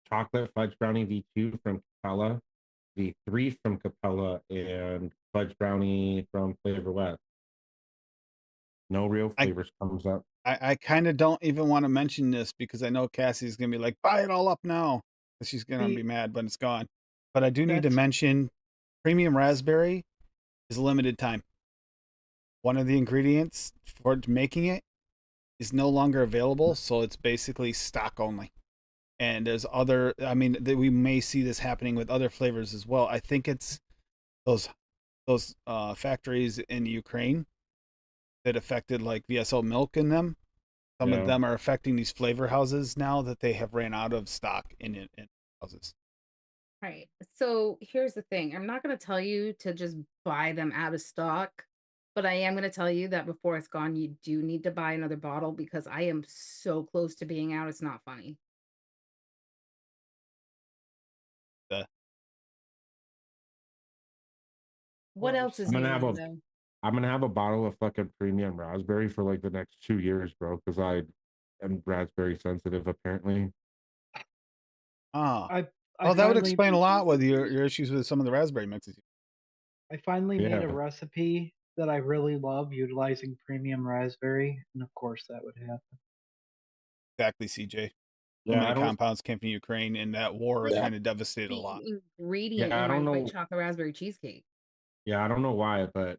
chocolate fudge brownie V2 from Capella, V3 from Capella, and fudge brownie from Flavor West. No real flavors comes up. I kind of don't even want to mention this because I know Cassie's gonna be like, buy it all up now. She's gonna See, be mad when it's gone. But I do need to that's- mention premium raspberry is limited time. One of the ingredients for making it is no longer available, so it's basically stock only. And there's other, I mean, we may see this happening with other flavors as well. I think it's those factories in Ukraine that affected like VSO milk in them. Some of Yeah. them are affecting these flavor houses now that they have ran out of stock in houses. Right. So here's the thing. I'm not going to tell you to just buy them out of stock, but I am going to tell you that before it's gone, you do need to buy another bottle because I am so close to being out. It's not funny. The, What else is I'm gonna new, have a though? I'm gonna have a bottle of fucking premium raspberry for like the next 2 years, bro, because I am raspberry sensitive apparently. ah, I that would finally explain a lot with your issues with some of the raspberry mixes. I finally made Yeah. a recipe that I really love utilizing premium raspberry, and of course that would happen. Exactly, CJ. So Yeah, many I don't. compounds came from Ukraine, and that war Yeah. kind of devastated a The lot. ingredient Yeah, I in my don't white know. chocolate raspberry cheesecake. Yeah, I don't know why, but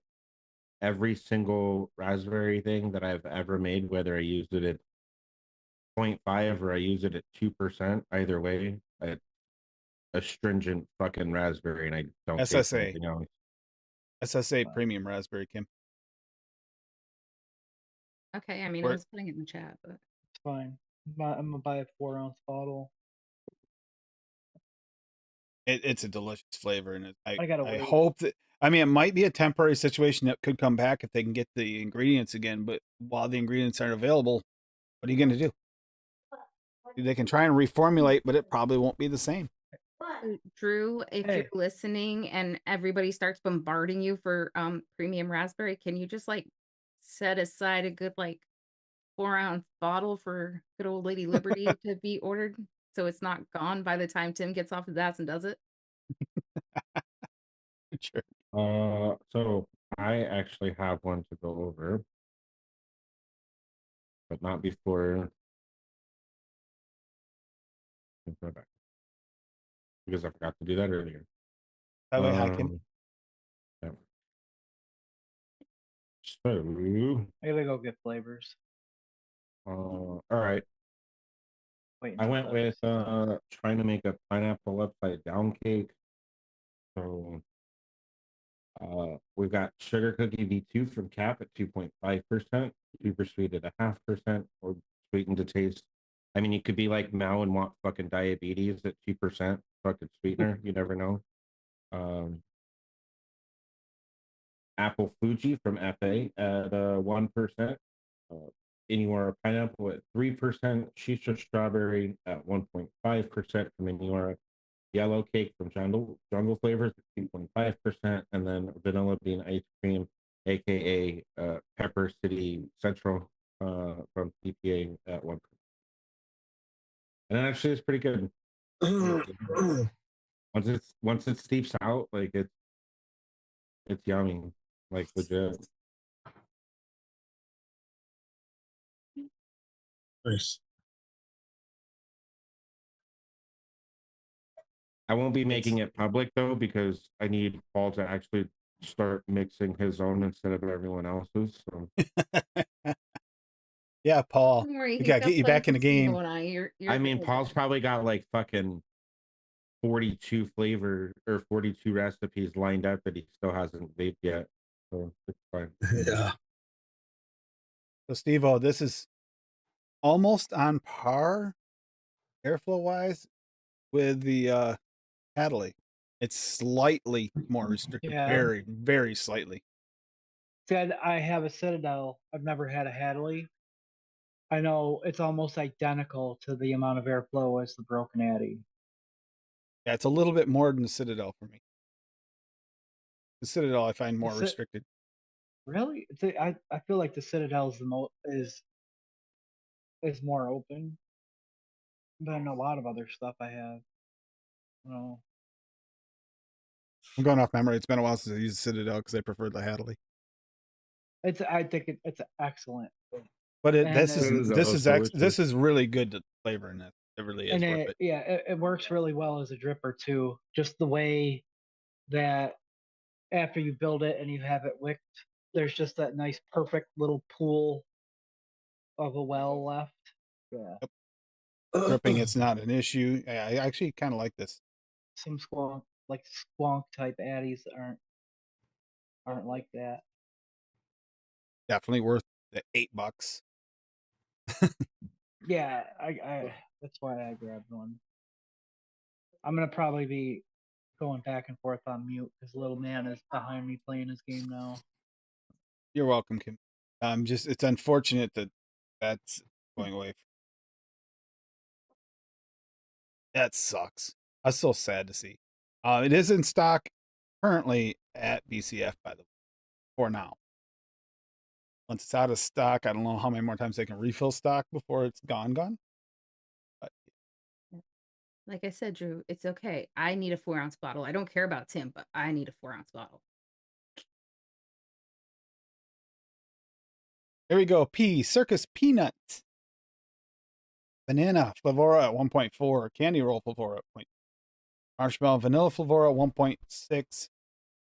every single raspberry thing that I've ever made, whether I used it at 0.5 or I use it at 2%, either way, it's astringent fucking raspberry, and I don't taste SSA, anything else. SSA premium raspberry, Kim. Okay, I mean, I Where was putting it in the chat, but It's fine. I'm gonna buy a 4-ounce bottle. it's a delicious flavor, and I gotta I wait. hope that, I mean, it might be a temporary situation that could come back if they can get the ingredients again. But while the ingredients aren't available, what are you going to do? They can try and reformulate, but it probably won't be the same. So, Drew, if Hey. you're listening and everybody starts bombarding you for premium raspberry, can you just like set aside a good like 4-ounce bottle for good old Lady Liberty to be ordered so it's not gone by the time Tim gets off his ass and does it? Sure. So I actually have one to go over, but not before because I forgot to do that earlier. That way, hi, Kim. Yeah. So, I gotta go get flavors. all right. Wait I until went with trying to make a pineapple upside down cake. So we've got sugar cookie V2 from Cap at 2.5%, super sweet at 0.5%, or sweetened to taste. I mean, you could be like Mao and want fucking diabetes at 2% fucking sweetener. You never know. Apple Fuji from FA at 1%. Inura pineapple at 3%. Shisha strawberry at 1.5% from Inura. Yellow cake from Jungle Flavors at 2.5%, and then vanilla bean ice cream, aka Pepper City Central, from PPA at 1%. And it actually is pretty good. Once it steeps out, like it's yummy, like legit. Nice. I won't be making it public though because I need Paul to actually start mixing his own instead of everyone else's. So. Yeah, Paul. Don't worry, We he's got to got get you plenty back in for the Steve game. and I. You're I mean, good. Paul's probably got like fucking 42 flavor or 42 recipes lined up that he still hasn't vaped yet. So it's fine. Yeah. So, Steve-O, this is almost on par airflow wise with the Hadley. It's slightly more restricted, Yeah. very, very slightly. Said I have a Citadel. I've never had a Hadley. I know it's almost identical to the amount of airflow as the Broken Addy. Yeah, it's a little bit more than the Citadel for me. The Citadel I find more restricted. Really? I feel like the Citadel is more open than a lot of other stuff I have. Oh. I'm going off memory. It's been a while since I used the Citadel because I preferred the Hadley. I think it's excellent. But this delicious. is really good to flavor in it. It really is And worth it. yeah, it works really well as a dripper too. Just the way that after you build it and you have it wicked, there's just that nice perfect little pool of a well left. Yeah. Dripping, it's not an issue. I actually kind of like this. Some squonk, like squonk type addies aren't like that. Definitely worth the $8. Yeah, I that's why I grabbed one. I'm gonna probably be going back and forth on mute because little man is behind me playing his game now. You're welcome, Kim. It's unfortunate that that's going away. That sucks. That's so sad to see. It is in stock currently at BCF, by the way, for now. Once it's out of stock, I don't know how many more times they can refill stock before it's gone. But Like I said, Drew, it's okay. I need a 4-ounce bottle. I don't care about Tim, but I need a 4-ounce bottle. here we go. Circus Peanuts. Banana Flavora at 1.4. Candy Roll Flavora at 0. Marshmallow Vanilla Flavora at 1.6.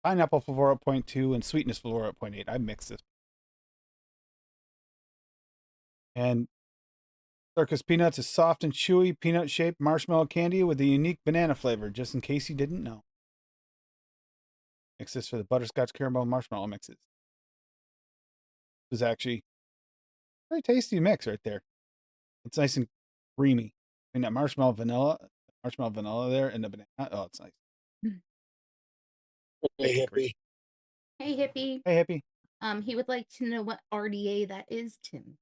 Pineapple Flavora at 0.2. And Sweetness Flavora at 0.8. I mixed this. And Circus Peanuts is soft and chewy, peanut-shaped marshmallow candy with a unique banana flavor, just in case you didn't know. Mix this for the butterscotch caramel marshmallow mixes. This is actually a very tasty mix right there. It's nice and creamy. And that marshmallow vanilla there, and the banana. Oh, it's nice. Hey, hippie. Hey, hippie. Hey, hippie. He would like to know what RDA that is, Tim.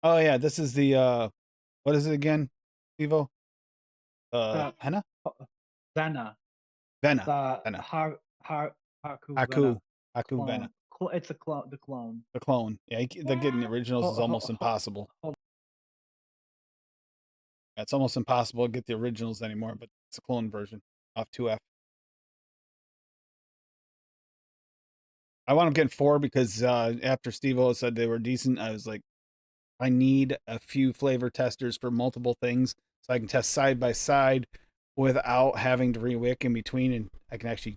Oh yeah, this is the what is it again, Evo? Henna? Vena. Vena. The Haku clone. Vena. It's the clone. The clone. Yeah, the getting the originals is almost impossible. Yeah, it's almost impossible to get the originals anymore, but it's a clone version off 2F. I wound up getting 4 because after Steve-O said they were decent, I was like, I need a few flavor testers for multiple things so I can test side by side without having to rewick in between, and I can actually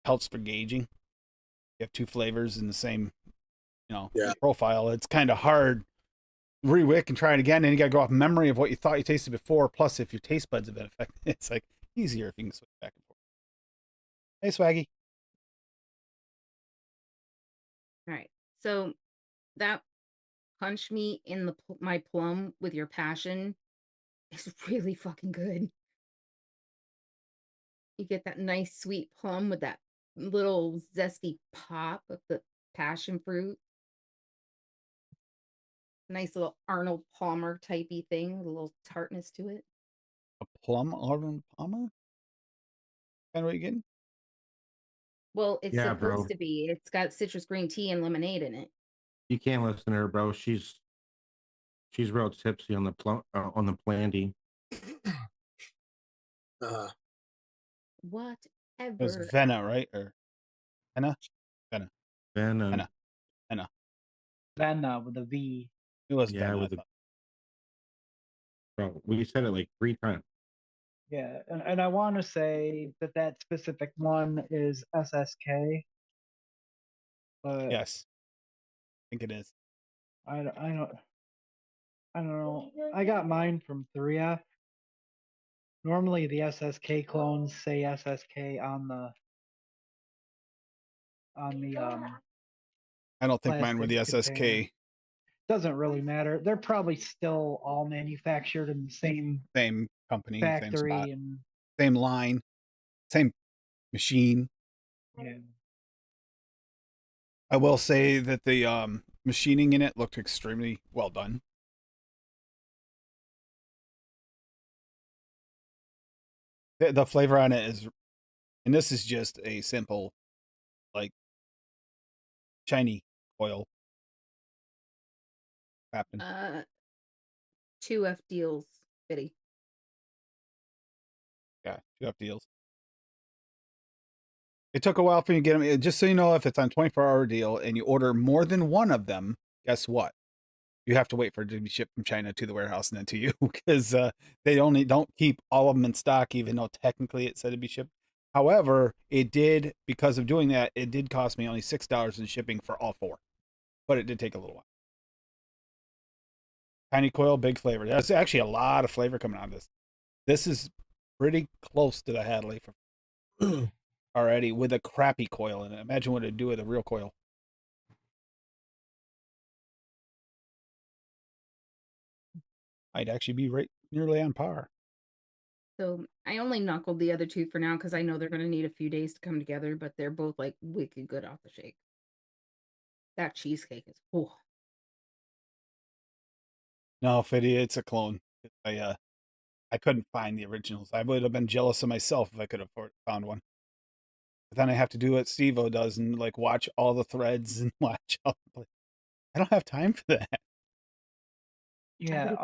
helps for gauging. You have 2 flavors in the same, profile. It's kind of hard. Rewick and try it again, and you got to go off memory of what you thought you tasted before. Plus, if your taste buds have been affected, it's like easier if you can switch back and forth. Hey, Swaggy. All right. So that punch me in my plum with your passion is really fucking good. You get that nice sweet plum with that little zesty pop of the passion fruit. Nice little Arnold Palmer typey thing with a little tartness to it. A plum Arnold Palmer? Kind of what you getting? Well, it's Yeah, supposed bro. to be. It's got citrus green tea and lemonade in it. You can't listen to her, bro. She's real tipsy on the plandy. Whatever. It was Vena, right? Or Henna? Vena. Vena with a V. It was Yeah, Vena. Bro, we said it like 3 times. Yeah, and I want to say that specific one is SSK. But Yes, I think it is. I don't know. I got mine from 3F. Normally the SSK clones say SSK on the I don't think mine were the plastic SSK. container. Doesn't really matter. They're probably still all manufactured in the same company, factory, same spot, and same line, same machine. yeah. I will say that the machining in it looked extremely well done. The flavor on it is, and this is just a simple, like, shiny oil. Happen. 2F deals, Biddy. Yeah, 2F deals. It took a while for you to get them. Just so you know, if it's on 24-hour deal and you order more than one of them, guess what? You have to wait for it to be shipped from China to the warehouse and then to you, because they only don't keep all of them in stock, even though technically it said to be shipped. However, it did, because of doing that, it did cost me only $6 in shipping for all 4, but it did take a little while. Tiny coil, big flavor. There's actually a lot of flavor coming out of this. This is pretty close to the Hadley already with a crappy coil in it. Imagine what it'd do with a real coil. Might actually be right nearly on par. So I only knuckled the other two for now because I know they're going to need a few days to come together, but they're both like wicked good off the shake. That cheesecake is cool. No, Fiddy, it's a clone. I couldn't find the originals. I would have been jealous of myself if I could have found one. But then I have to do what Steve-O does and like watch all the threads and watch all the. I don't have time for that. Yeah.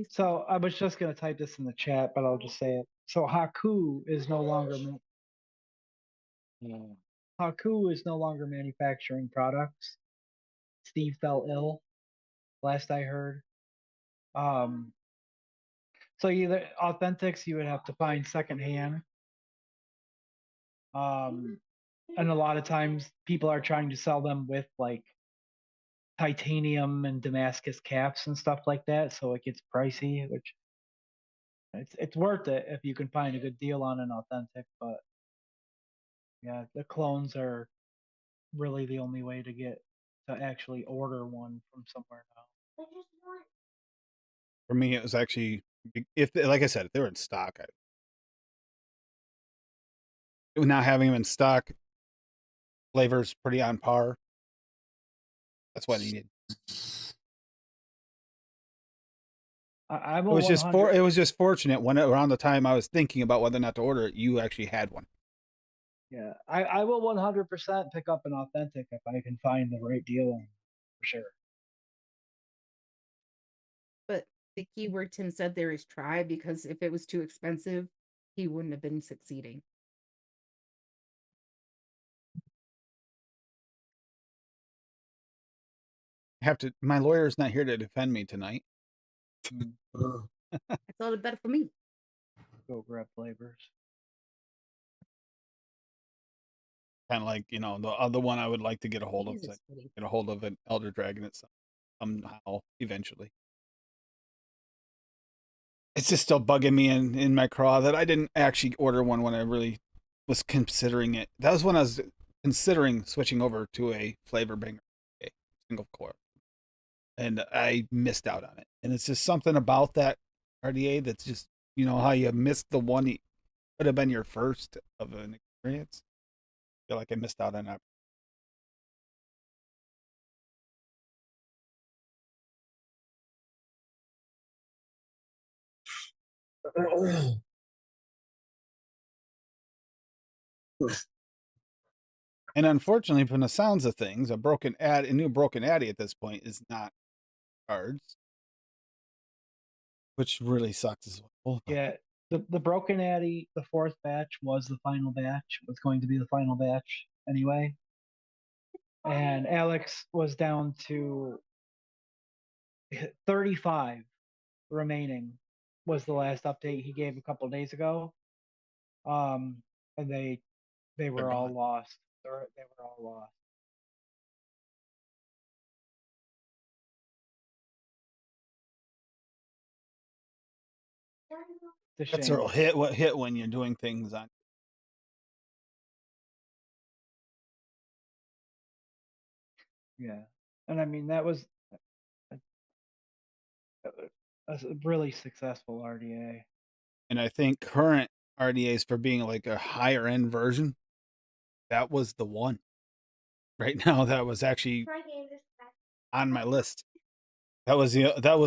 So I was just gonna type this in the chat, but I'll just say it. So Haku is no longer Haku is no longer manufacturing products. Steve fell ill, last I heard. So either authentics you would have to find secondhand. And a lot of times people are trying to sell them with like titanium and Damascus caps and stuff like that, so it gets pricey, which it's worth it if you can find a good deal on an authentic, but yeah, the clones are really the only way to get to actually order one from somewhere now. For me, it was actually if, like I said, if they were in stock, not having them in stock, flavors pretty on par. That's what I needed. I'm It was just fortunate when around the time I was thinking about whether or not to order it, you actually had one. Yeah, I will 100% pick up an authentic if I can find the right deal on, for sure. But the keyword Tim said there is try, because if it was too expensive, he wouldn't have been succeeding. My lawyer's not here to defend me tonight. That's all the better for me. Go grab flavors. Kind of like, the other one I would like to get a hold of. Jesus, Get a hold of an Elder Dragon itself somehow, eventually. It's just still bugging me in my craw that I didn't actually order one when I really was considering it. That was when I was considering switching over to a flavor bringer, a single core. And I missed out on it. And it's just something about that RDA that's just, how you missed the one that could have been your first of an experience. I feel like I missed out on that. And unfortunately, from the sounds of things, a new broken Addy at this point is not cards, which really sucks as well. Yeah, the broken Addy, the fourth batch was the final batch. Was going to be the final batch anyway. And Alex was down to 35 remaining. Was the last update he gave a couple days ago. And they were all lost. They were all lost. That's a hit when you're doing things on. Yeah, and I mean that was a really successful RDA. And I think current RDAs, for being like a higher end version, that was the one. Right now, that was actually on my list. That was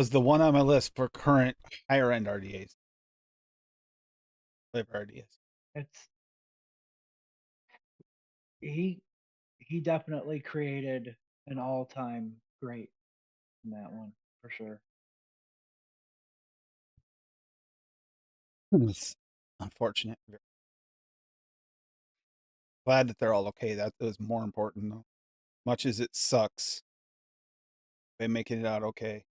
the one on my list for current higher end RDAs. Flavor RDAs. It's he definitely created an all-time great in that one for sure. It's unfortunate. Glad that they're all okay. That was more important, though. Much as it sucks, they making it out okay.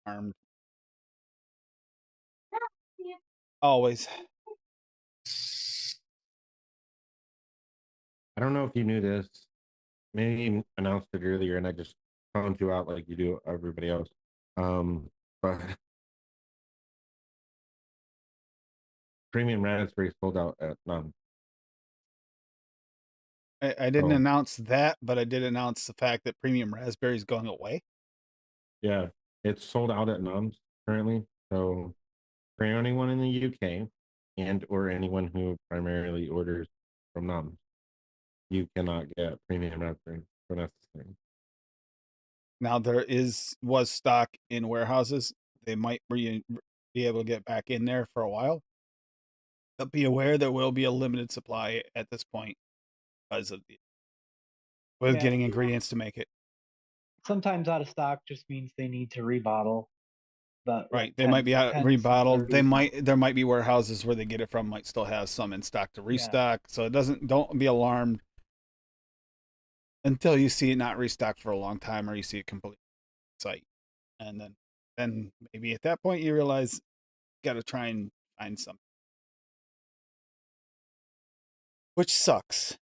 Armed. Always. I don't know if you knew this. Maybe you announced it earlier, and I just found you out like you do everybody else. But premium raspberry sold out at none. I didn't Oh. announce that, but I did announce the fact that premium raspberry is going away. Yeah, it's sold out at none currently. So for anyone in the UK and or anyone who primarily orders from Nums, you cannot get premium raspberry for necessary. Now there was stock in warehouses. They might be able to get back in there for a while. But be aware there will be a limited supply at this point because of Yeah. getting ingredients to make it. Sometimes out of stock just means they need to rebottle. But Right, like they might be out 10 to rebottled. 30. There might be warehouses where they get it from might still have some in stock to restock. So it don't be alarmed until you see it not restocked for a long time or you see it complete site. And then maybe at that point you realize you got to try and find something. Which sucks.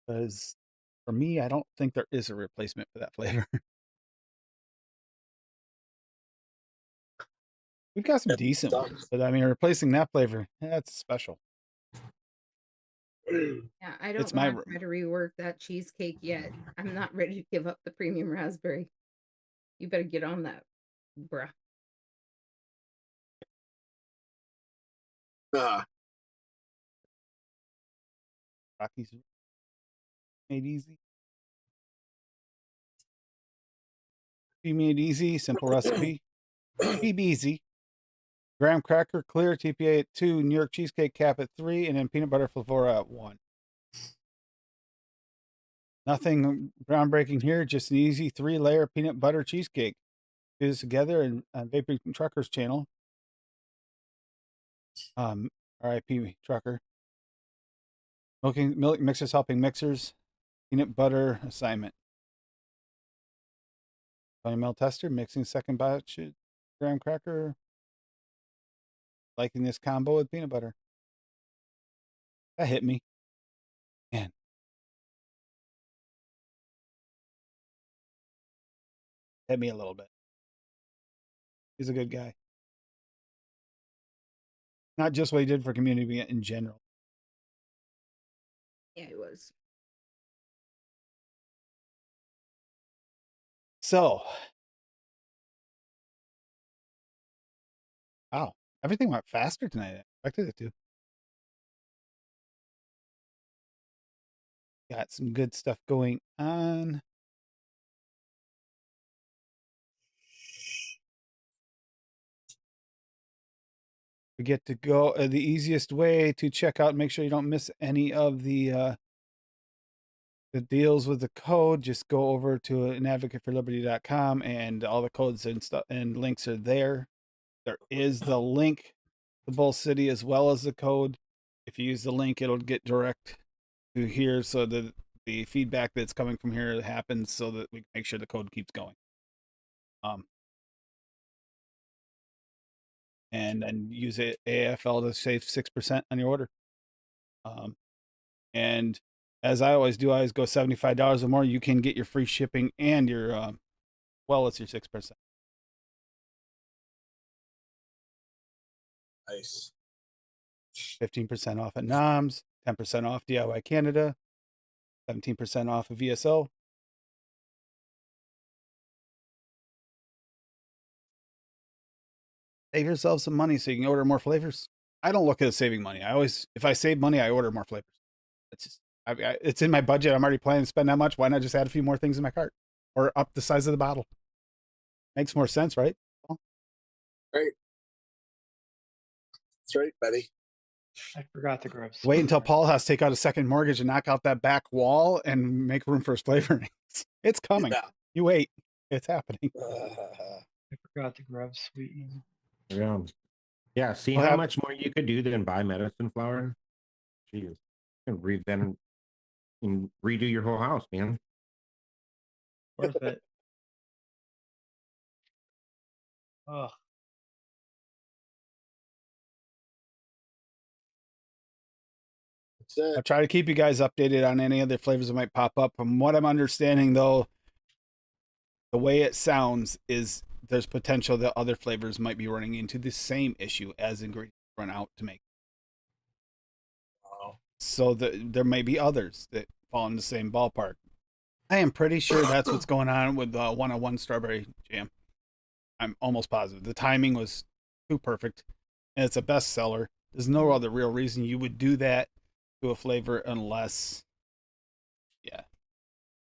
Because for me, I don't think there is a replacement for that flavor. We've got some decent ones, but I mean, replacing that flavor, that's special. Yeah, I don't It's my want to try to rework that cheesecake yet. I'm not ready to give up the premium raspberry. You better get on that, bruh. Rockies made easy. Be made easy, simple recipe. Be easy. Graham cracker, clear, TPA at 2, New York cheesecake cap at 3, and then peanut butter flavora at 1. Nothing groundbreaking here, just an easy 3-layer peanut butter cheesecake. Do this together and Vaping Truckers channel. RIP Trucker. Milk mixers helping mixers. Peanut butter assignment. 20 ml tester, mixing second batch graham cracker. Liking this combo with peanut butter. That hit me. Man. Hit me a little bit. He's a good guy. Not just what he did for community in general. Yeah, it was. So. Wow. Everything went faster tonight than I expected it to. Got some good stuff going on. We get to go the easiest way to check out, make sure you don't miss any of the deals with the code. Just go over to anadvocateforliberty.com and all the codes and stuff and links are there. There is the link to Bull City as well as the code. If you use the link, it'll get direct to here so that the feedback that's coming from here happens so that we can make sure the code keeps going. And then use AFL to save 6% on your order. And as I always do, I always go $75 or more. You can get your free shipping and your, it's your 6%. Nice. 15% off at NOMS, 10% off DIY Canada, 17% off of VSO. Save yourself some money so you can order more flavors. I don't look at saving money. If I save money, I order more flavors. It's just, it's in my budget. I'm already planning to spend that much. Why not just add a few more things in my cart or up the size of the bottle? Makes more sense, right? Right. That's right, buddy. I forgot to grab. Wait until Paul has to take out a second mortgage and knock out that back wall and make room for his flavorings. It's coming. Yeah. You wait. It's happening. I forgot to grab sweetening. Yeah. Yeah. See how much more you could do than buy medicine flower? Jeez. You can revent and redo your whole house, man. Worth it. Ugh. I'll try to keep you guys updated on any other flavors that might pop up. From what I'm understanding, though, the way it sounds is there's potential that other flavors might be running into the same issue as ingredients run out to make. So there may be others that fall in the same ballpark. I am pretty sure that's what's going on with the 101 strawberry jam. I'm almost positive. The timing was too perfect, and it's a bestseller. There's no other real reason you would do that to a flavor unless, yeah.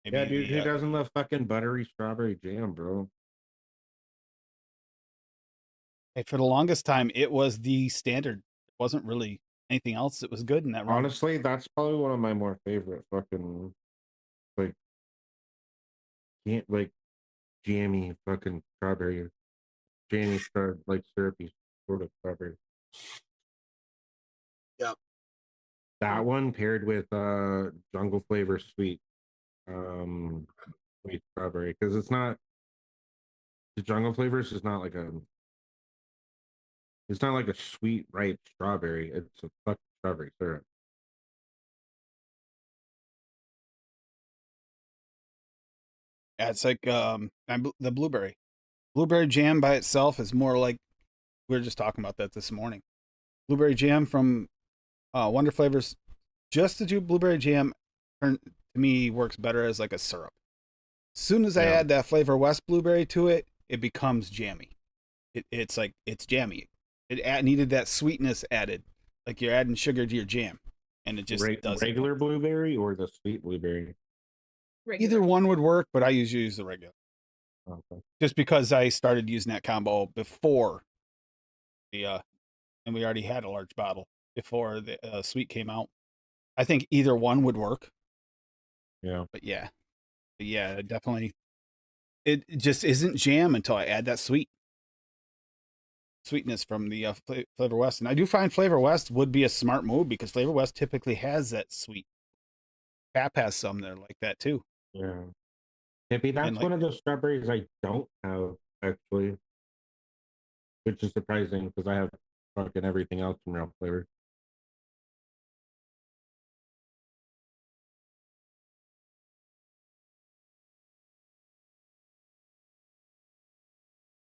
Maybe Yeah, dude, who doesn't love fucking buttery strawberry jam, bro? Hey, for the longest time, it was the standard. It wasn't really anything else that was good in that run. Honestly, that's probably one of my more favorite fucking like like jammy fucking strawberry, like syrupy sort of strawberry. Yep. That one paired with jungle flavor sweet sweet strawberry, because it's not the jungle flavors is not like a it's not like a sweet ripe strawberry. It's a fucking strawberry syrup. Yeah, it's like the blueberry jam by itself is more like, we were just talking about that this morning. Blueberry jam from Wonder Flavors, just to do blueberry jam, to me works better as like a syrup. As soon as I add that Flavor West blueberry to it, it becomes jammy. It's like, it's jammy. It needed that sweetness added, like you're adding sugar to your jam, and it just doesn't. Regular blueberry or the sweet blueberry? Either one would work, but I usually use the regular. Okay. Just because I started using that combo before the and we already had a large bottle before the sweet came out. I think either one would work. Yeah. But yeah, definitely. It just isn't jam until I add that sweetness from the Flavor West. And I do find Flavor West would be a smart move, because Flavor West typically has that sweet. Pap has some that are like that too. Yeah. Hippie, that's one of those strawberries I don't have, actually. Which is surprising, because I have fucking everything else from real flavor.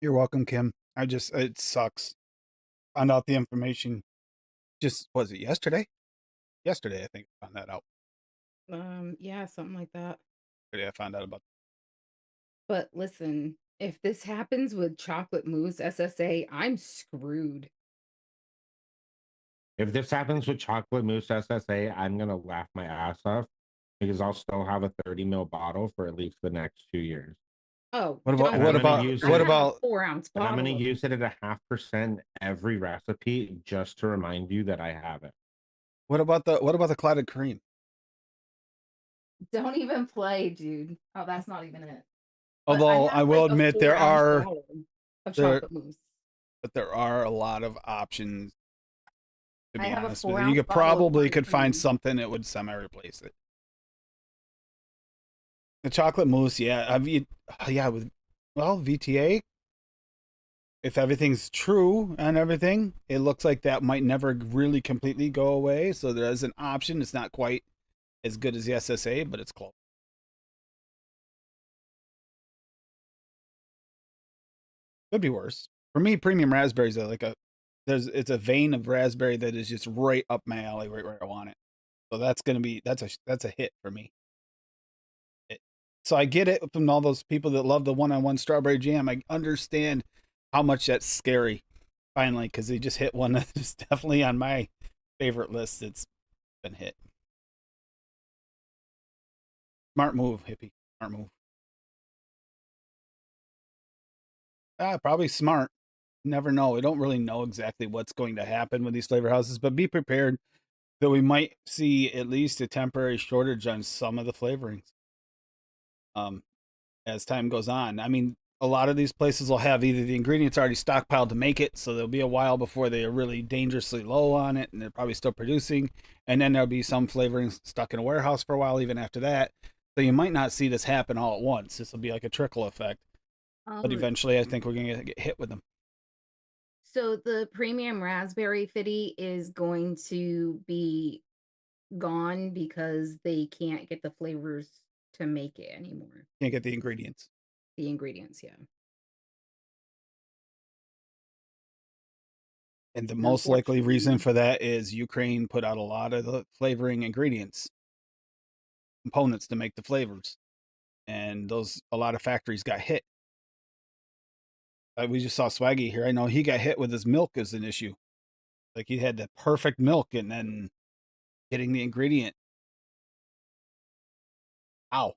You're welcome, Kim. It sucks. Found out the information. Was it yesterday? Yesterday, I think I found that out. Yeah, something like that. Yesterday I found out about. But listen, if this happens with chocolate mousse SSA, I'm screwed. If this happens with chocolate mousse SSA, I'm gonna laugh my ass off, because I'll still have a 30 ml bottle for at least the next 2 years. Oh, What about And what I'm gonna about use what it- about 4-ounce And I'm bottle? gonna use it at 0.5% every recipe, just to remind you that I have it. what about the clotted cream? Don't even play, dude. Oh, that's not even it. But Although I have, will like, a admit there 4-ounce are bottle of there- chocolate mousse. but there are a lot of options. To I be have a honest with you, 4-ounce you could bottle of probably clotted could find cream. something that would semi-replace it. The chocolate mousse, yeah, with VTA. If everything's true and everything, it looks like that might never really completely go away. So there is an option. It's not quite as good as the SSA, but it's close. Could be worse. For me, premium raspberries are it's a vein of raspberry that is just right up my alley, right where I want it. So that's a hit for me. So I get it from all those people that love the one-on-one strawberry jam. I understand how much that's scary, finally, because they just hit one that's definitely on my favorite list that's been hit. Smart move, hippie. Smart move. Probably smart. Never know. We don't really know exactly what's going to happen with these flavor houses, but be prepared that we might see at least a temporary shortage on some of the flavorings. As time goes on. I mean, a lot of these places will have either the ingredients already stockpiled to make it, so there'll be a while before they are really dangerously low on it, and they're probably still producing. And then there'll be some flavorings stuck in a warehouse for a while, even after that. So you might not see this happen all at once. This will be like a trickle effect. But eventually, I think we're going to get hit with them. So the premium raspberry fitty is going to be gone because they can't get the flavors to make it anymore. Can't get the ingredients. The ingredients, yeah. And the most likely Unfortunately. reason for that is Ukraine put out a lot of the flavoring ingredients, components to make the flavors. And a lot of factories got hit. We just saw Swaggy here. I know he got hit with his milk as an issue. Like he had the perfect milk and then getting the ingredient. Ow.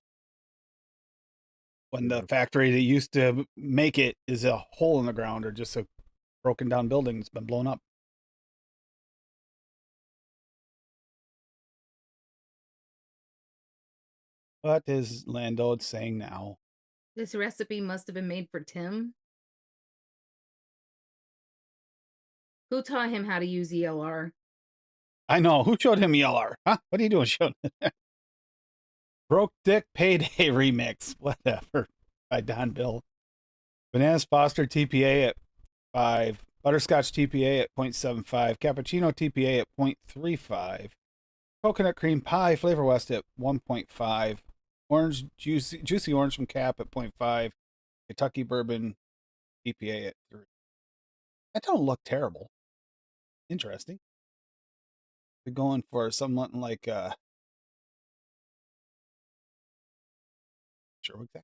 When the factory that used to make it is a hole in the ground or just a broken down building that's been blown up. What is Lando saying now? This recipe must have been made for Tim. Who taught him how to use ELR? I know. Who showed him ELR? Huh? What are you doing showing? Broke Dick Payday Remix. Whatever. By Don Bill. Bananas Foster TPA at 5. Butterscotch TPA at 0.75. Cappuccino TPA at 0.35. Coconut Cream Pie Flavor West at 1.5. Orange Juicy Orange from Cap at 0.5. Kentucky Bourbon TPA at 3. That don't look terrible. Interesting. We're going for something like sure exactly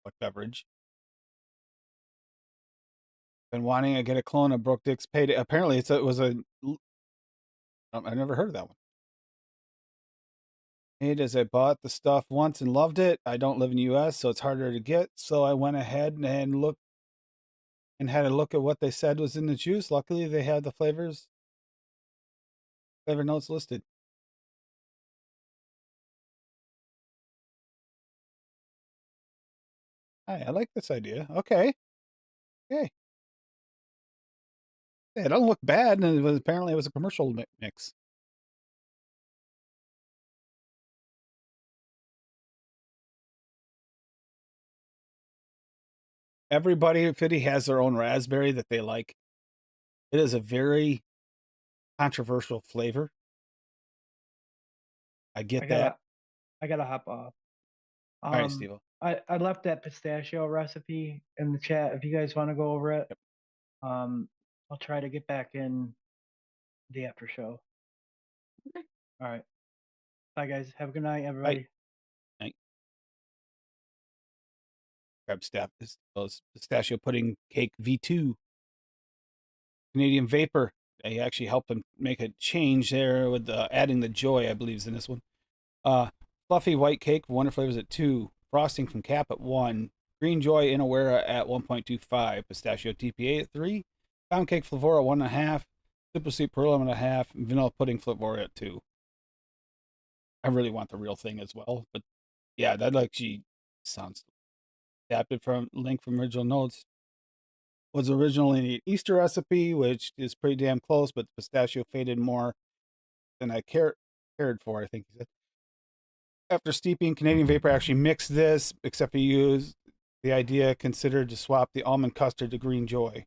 what beverage. Been wanting to get a clone of Broke Dick's Payday. Apparently, it was a. I never heard of that one. Made as I bought the stuff once and loved it. I don't live in the U.S., so it's harder to get. So I went ahead and looked and had a look at what they said was in the juice. Luckily, they had the flavor notes listed. Hi, I like this idea. Okay. Yeah, it doesn't look bad, and apparently it was a commercial mix. Everybody at Fitty has their own raspberry that they like. It is a very controversial flavor. I get that. I gotta hop off. All right, Steve. I left that pistachio recipe in the chat if you guys want to go over it. Yep. I'll try to get back in the after show. Okay. All right. Bye guys. Have a good night, everybody. Night. Grab pistachio pudding cake V2. Canadian Vapor. They actually helped them make a change there with adding the joy, I believe, is in this one. Fluffy white cake, Wonder Flavors at 2. Frosting from Cap at 1. Green Joy Inawera at 1.25. Pistachio TPA at 3. Pound cake Flavora 1.5. Super sweet Pearl 1.5. Vanilla pudding Flavora at 2. I really want the real thing as well, but yeah, that actually sounds adapted from link from original notes. Was originally an Easter recipe, which is pretty damn close, but the pistachio faded more than I cared for, I think he said. After steeping, Canadian Vapor actually mixed this, except he used the idea considered to swap the almond custard to Green Joy.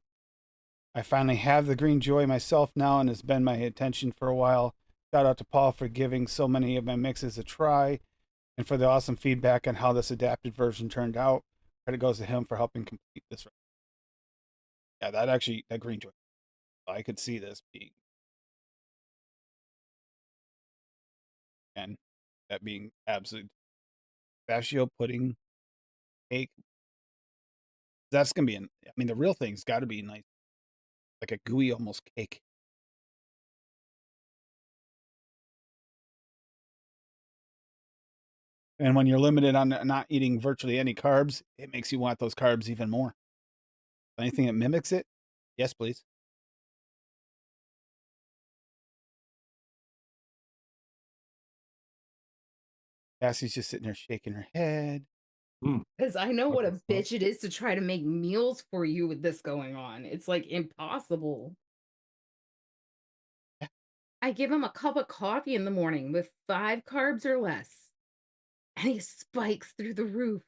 I finally have the Green Joy myself now, and it's been my intention for a while. Shout out to Paul for giving so many of my mixes a try and for the awesome feedback on how this adapted version turned out. Credit goes to him for helping complete this. Yeah, that Green Joy. I could see this being. And that being absolute pistachio pudding cake. That's going to be, the real thing's got to be nice. Like a gooey almost cake. And when you're limited on not eating virtually any carbs, it makes you want those carbs even more. Anything that mimics it? Yes, please. Cassie's just sitting there shaking her head. Because I know what a bitch it is to try to make meals for you with this going on. It's like impossible. I give him a cup of coffee in the morning with 5 carbs or less, and he spikes through the roof.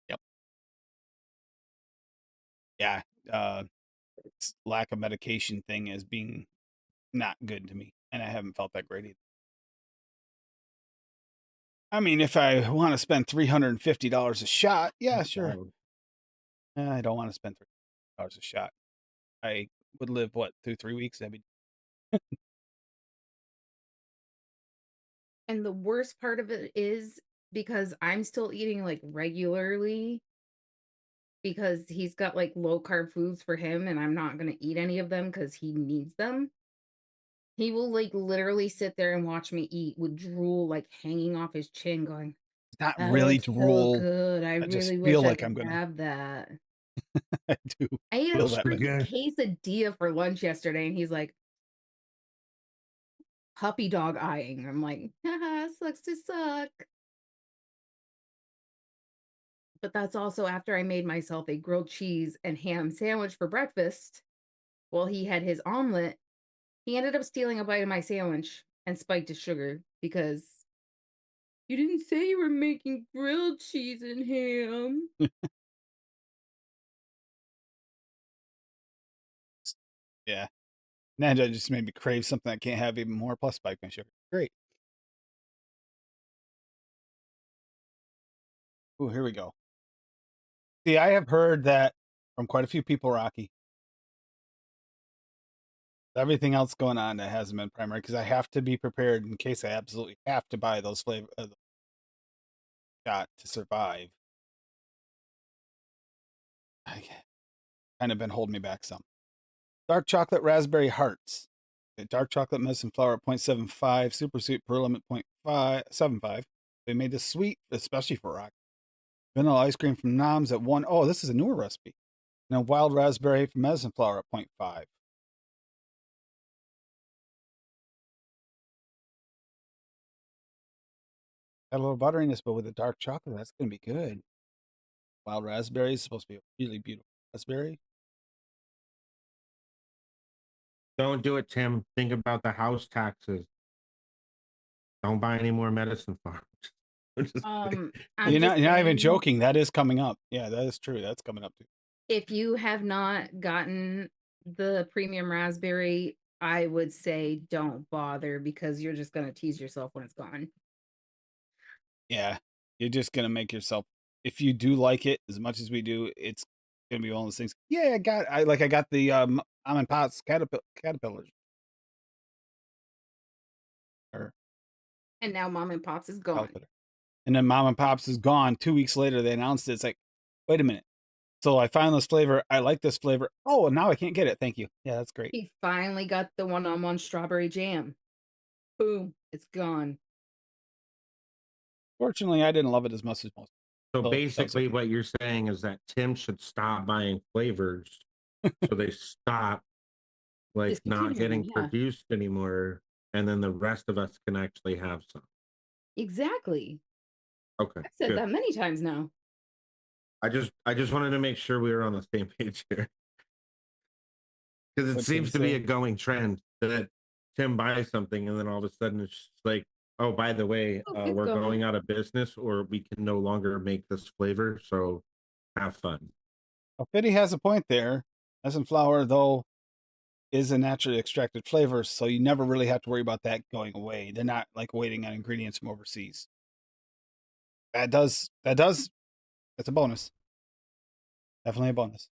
Yep. Yeah. Lack of medication thing as being not good to me, and I haven't felt that great either. I mean, if I want to spend $350 a shot, yeah, sure. I don't want to spend $300 a shot. I would live, what, 2-3 weeks? That'd be And the worst part of it is because I'm still eating like regularly because he's got like low carb foods for him and I'm not going to eat any of them because he needs them. He will like literally sit there and watch me eat with drool like hanging off his chin, going, not "That really looks so drool. good. I I just really feel wish I like could I'm gonna have that." I do I ate feel a that way. freaking quesadilla for lunch yesterday and he's like, puppy dog eyeing. I'm like, haha, sucks to suck. But that's also after I made myself a grilled cheese and ham sandwich for breakfast. While he had his omelet, he ended up stealing a bite of my sandwich and spiked his sugar because you didn't say you were making grilled cheese and ham. Yeah. Ninja just made me crave something I can't have even more, plus spike my sugar. Great. Ooh, here we go. See, I have heard that from quite a few people, Rocky. Everything else going on that hasn't been primary because I have to be prepared in case I absolutely have to buy those flavor shot to survive. I kind of been holding me back some. Dark chocolate raspberry hearts. Okay, dark chocolate medicine flour at 0.75, super sweet pearl at 0.75. They made this sweet, especially for Rocky. Vanilla ice cream from Noms at 1. Oh, this is a newer recipe. And a wild raspberry from medicine flour at 0.5. Got a little butteriness, but with the dark chocolate, that's going to be good. Wild raspberry is supposed to be a really beautiful raspberry. Don't do it, Tim. Think about the house taxes. Don't buy any more medicine farms. I'm You're just not even saying, joking. That is coming up. Yeah, that is true. That's coming up too. if you have not gotten the premium raspberry, I would say don't bother because you're just going to tease yourself when it's gone. Yeah, you're just gonna make yourself. If you do like it as much as we do, it's gonna be one of those things. Yeah, I got the Mom and Pop's caterpillars. Or And now Mom and Pops is gone. caterpillar. And then Mom and Pop's is gone. 2 weeks later, they announced it. It's like, wait a minute. So I found this flavor. I like this flavor. Oh, and now I can't get it. Thank you. Yeah, that's great. He finally got the one-on-one strawberry jam. Boom, it's gone. Fortunately, I didn't love it as much as most. So So basically, okay. what you're saying is that Tim should stop buying flavors, so they stop like not Discontinuing, getting yeah. produced anymore, and then the rest of us can actually have some. Exactly. Okay, I've said good. that many times now. I just wanted to make sure we were on the same page here, because it What did he seems to be say? a going trend that Tim buys something and then all of a sudden it's just like, oh, by the way, Oh, it's we're gone. going out of business, or we can no longer make this flavor. So have fun. Well, Fitty has a point there. Medicine flour, though, is a naturally extracted flavor, so you never really have to worry about that going away. They're not like waiting on ingredients from overseas. That's a bonus. Definitely a bonus.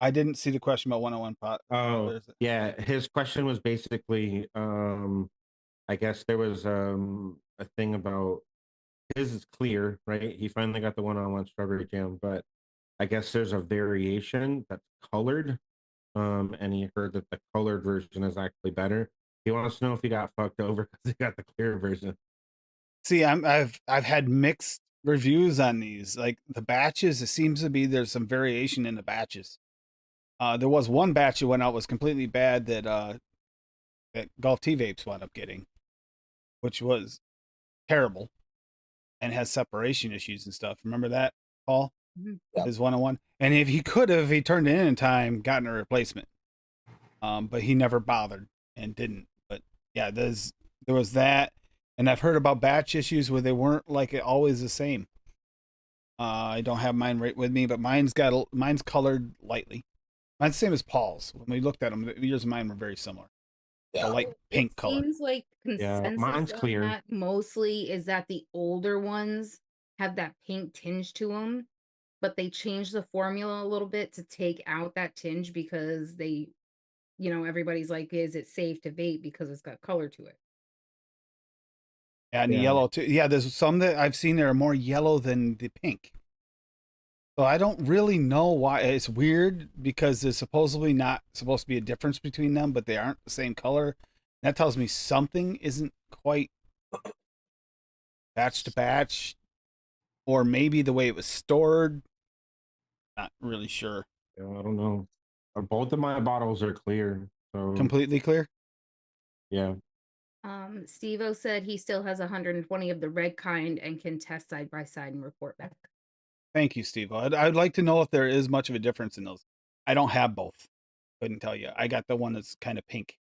I didn't see the question about 101 pot. Oh, Where is it? yeah. His question was basically, I guess there was a thing about his is clear, right? He finally got the one-on-one strawberry jam, but I guess there's a variation that's colored. And he heard that the colored version is actually better. He wants to know if he got fucked over because he got the clear version. See, I've had mixed reviews on these. Like the batches, it seems to be there's some variation in the batches. There was one batch that went out was completely bad that Golf T Vapes wound up getting, which was terrible and has separation issues and stuff. Remember that, Paul? Mhm. His 101. And if he could have, he turned it in time, gotten a replacement. But he never bothered and didn't. But yeah, there was that, and I've heard about batch issues where they weren't like always the same. I don't have mine right with me, but mine's colored lightly. Mine's the same as Paul's. When we looked at them, yours and mine were very similar. A light pink It color. seems like Yeah, consensus mine's on clear. that mostly is that the older ones have that pink tinge to them, but they changed the formula a little bit to take out that tinge because they, everybody's like, is it safe to vape because it's got color to it? And the Yeah. yellow too. Yeah, there's some that I've seen that are more yellow than the pink. So I don't really know why. It's weird because there's supposedly not supposed to be a difference between them, but they aren't the same color. That tells me something isn't quite batch to batch, or maybe the way it was stored. Not really sure. Yeah, I don't know. Both of my bottles are clear, so Completely clear. yeah. Steve-O said he still has 120 of the red kind and can test side by side and report back. Thank you, Steve. I'd like to know if there is much of a difference in those. I don't have both. Couldn't tell you. I got the one that's kind of pink.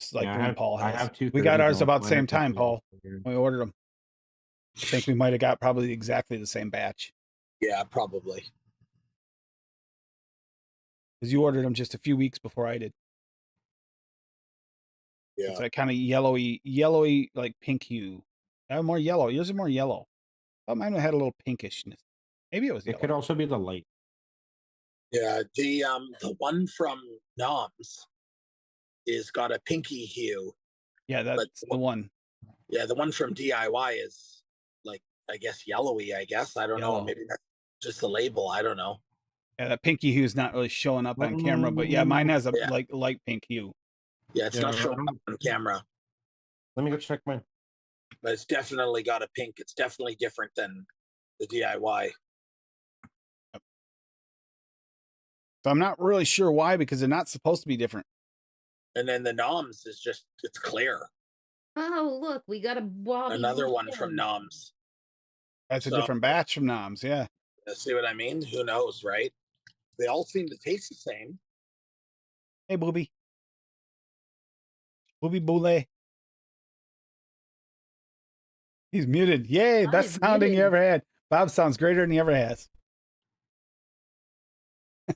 It's like the one Paul has. I have two. We got ours about the Mine are same time, definitely Paul. clear. We ordered them. I think we might have got probably exactly the same batch Yeah, probably. because you ordered them just a few weeks before I did. Yeah. It's like kind of yellowy, like pink hue. More yellow. Yours are more yellow. I thought mine had a little pinkishness. Maybe it was It yellow. could also be the light. Yeah, the one from Noms is got a pinky hue. Yeah, that's the one. Yeah, the one from DIY is like, I guess, yellowy, I guess. I don't know. Yellow. Maybe that's just the label. I don't know. Yeah, that pinky hue is not really showing up on camera, but yeah, mine has a Yeah. like light pink hue. Yeah, it's Yeah, not I showing don't- up on camera, Let me go check mine. but it's definitely got a pink. It's definitely different than the DIY. So I'm not really sure why because they're not supposed to be different. And then the Noms is just, it's clear. Oh, look, we got a Bobby Another one Wood from pen. Noms. That's a So- different batch from Noms. Yeah. See what I mean? Who knows, right? They all seem to taste the same. Hey, Booby. Booby Boule. He's muted. Yay, Bob best is sounding you muted. ever had. Bob sounds greater than he ever has.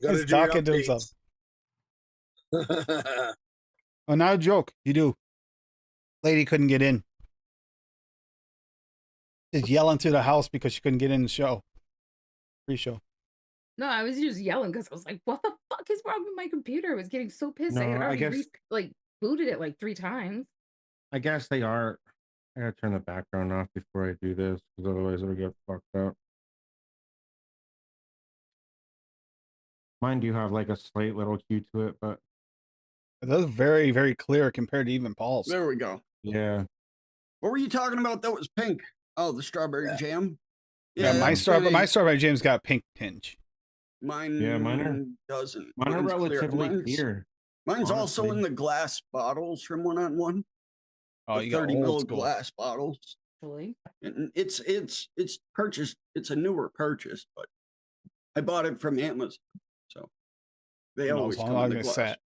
Gotta He's do your talking to himself. updates. Oh, not a joke. You do. Lady couldn't get in. Just yelling through the house because she couldn't get in the show. Pre-show. No, I was just yelling because I was like, what the fuck is wrong with my computer? I was getting so pissed. I No, had I already guess- booted it like 3 times. I guess they are. I gotta turn the background off before I do this, because otherwise it'll get fucked up. Mine do have like a slight little hue to it, but That's very, very clear compared to even Paul's. There we go. yeah. What were you talking about that was pink? Oh, the strawberry Yeah. jam. Yeah, my that's strawberry, kinda- my strawberry jam's got a pink tinge. Mine. Yeah, mine are- doesn't. Mine are Mine's relatively Mine's, clear. mine's also honestly. in the glass bottles from One on One. Oh, The you got 30 mil old school. glass bottles. Actually. And it's purchased. It's a newer purchase, but I bought it from Amazon. So they Who knows always how come long in the it's glass. set.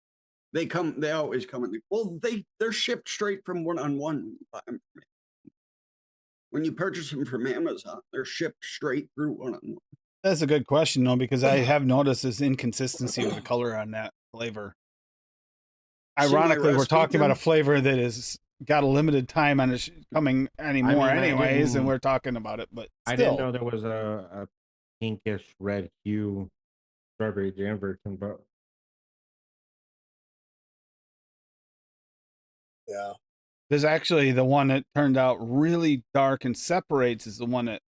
They always come in the, well, they're shipped straight from One on One. When you purchase them from Amazon, they're shipped straight through One on One. That's a good question, though, because I have noticed this inconsistency with the color on that flavor. See my Ironically, we're recipe, talking about a Tim? flavor that is got a limited time on it coming anymore, I anyways, and didn't- we're talking about it. But I didn't still, know there was a pinkish red hue strawberry jam version, but Yeah. there's actually the one that turned out really dark and separates is the one that,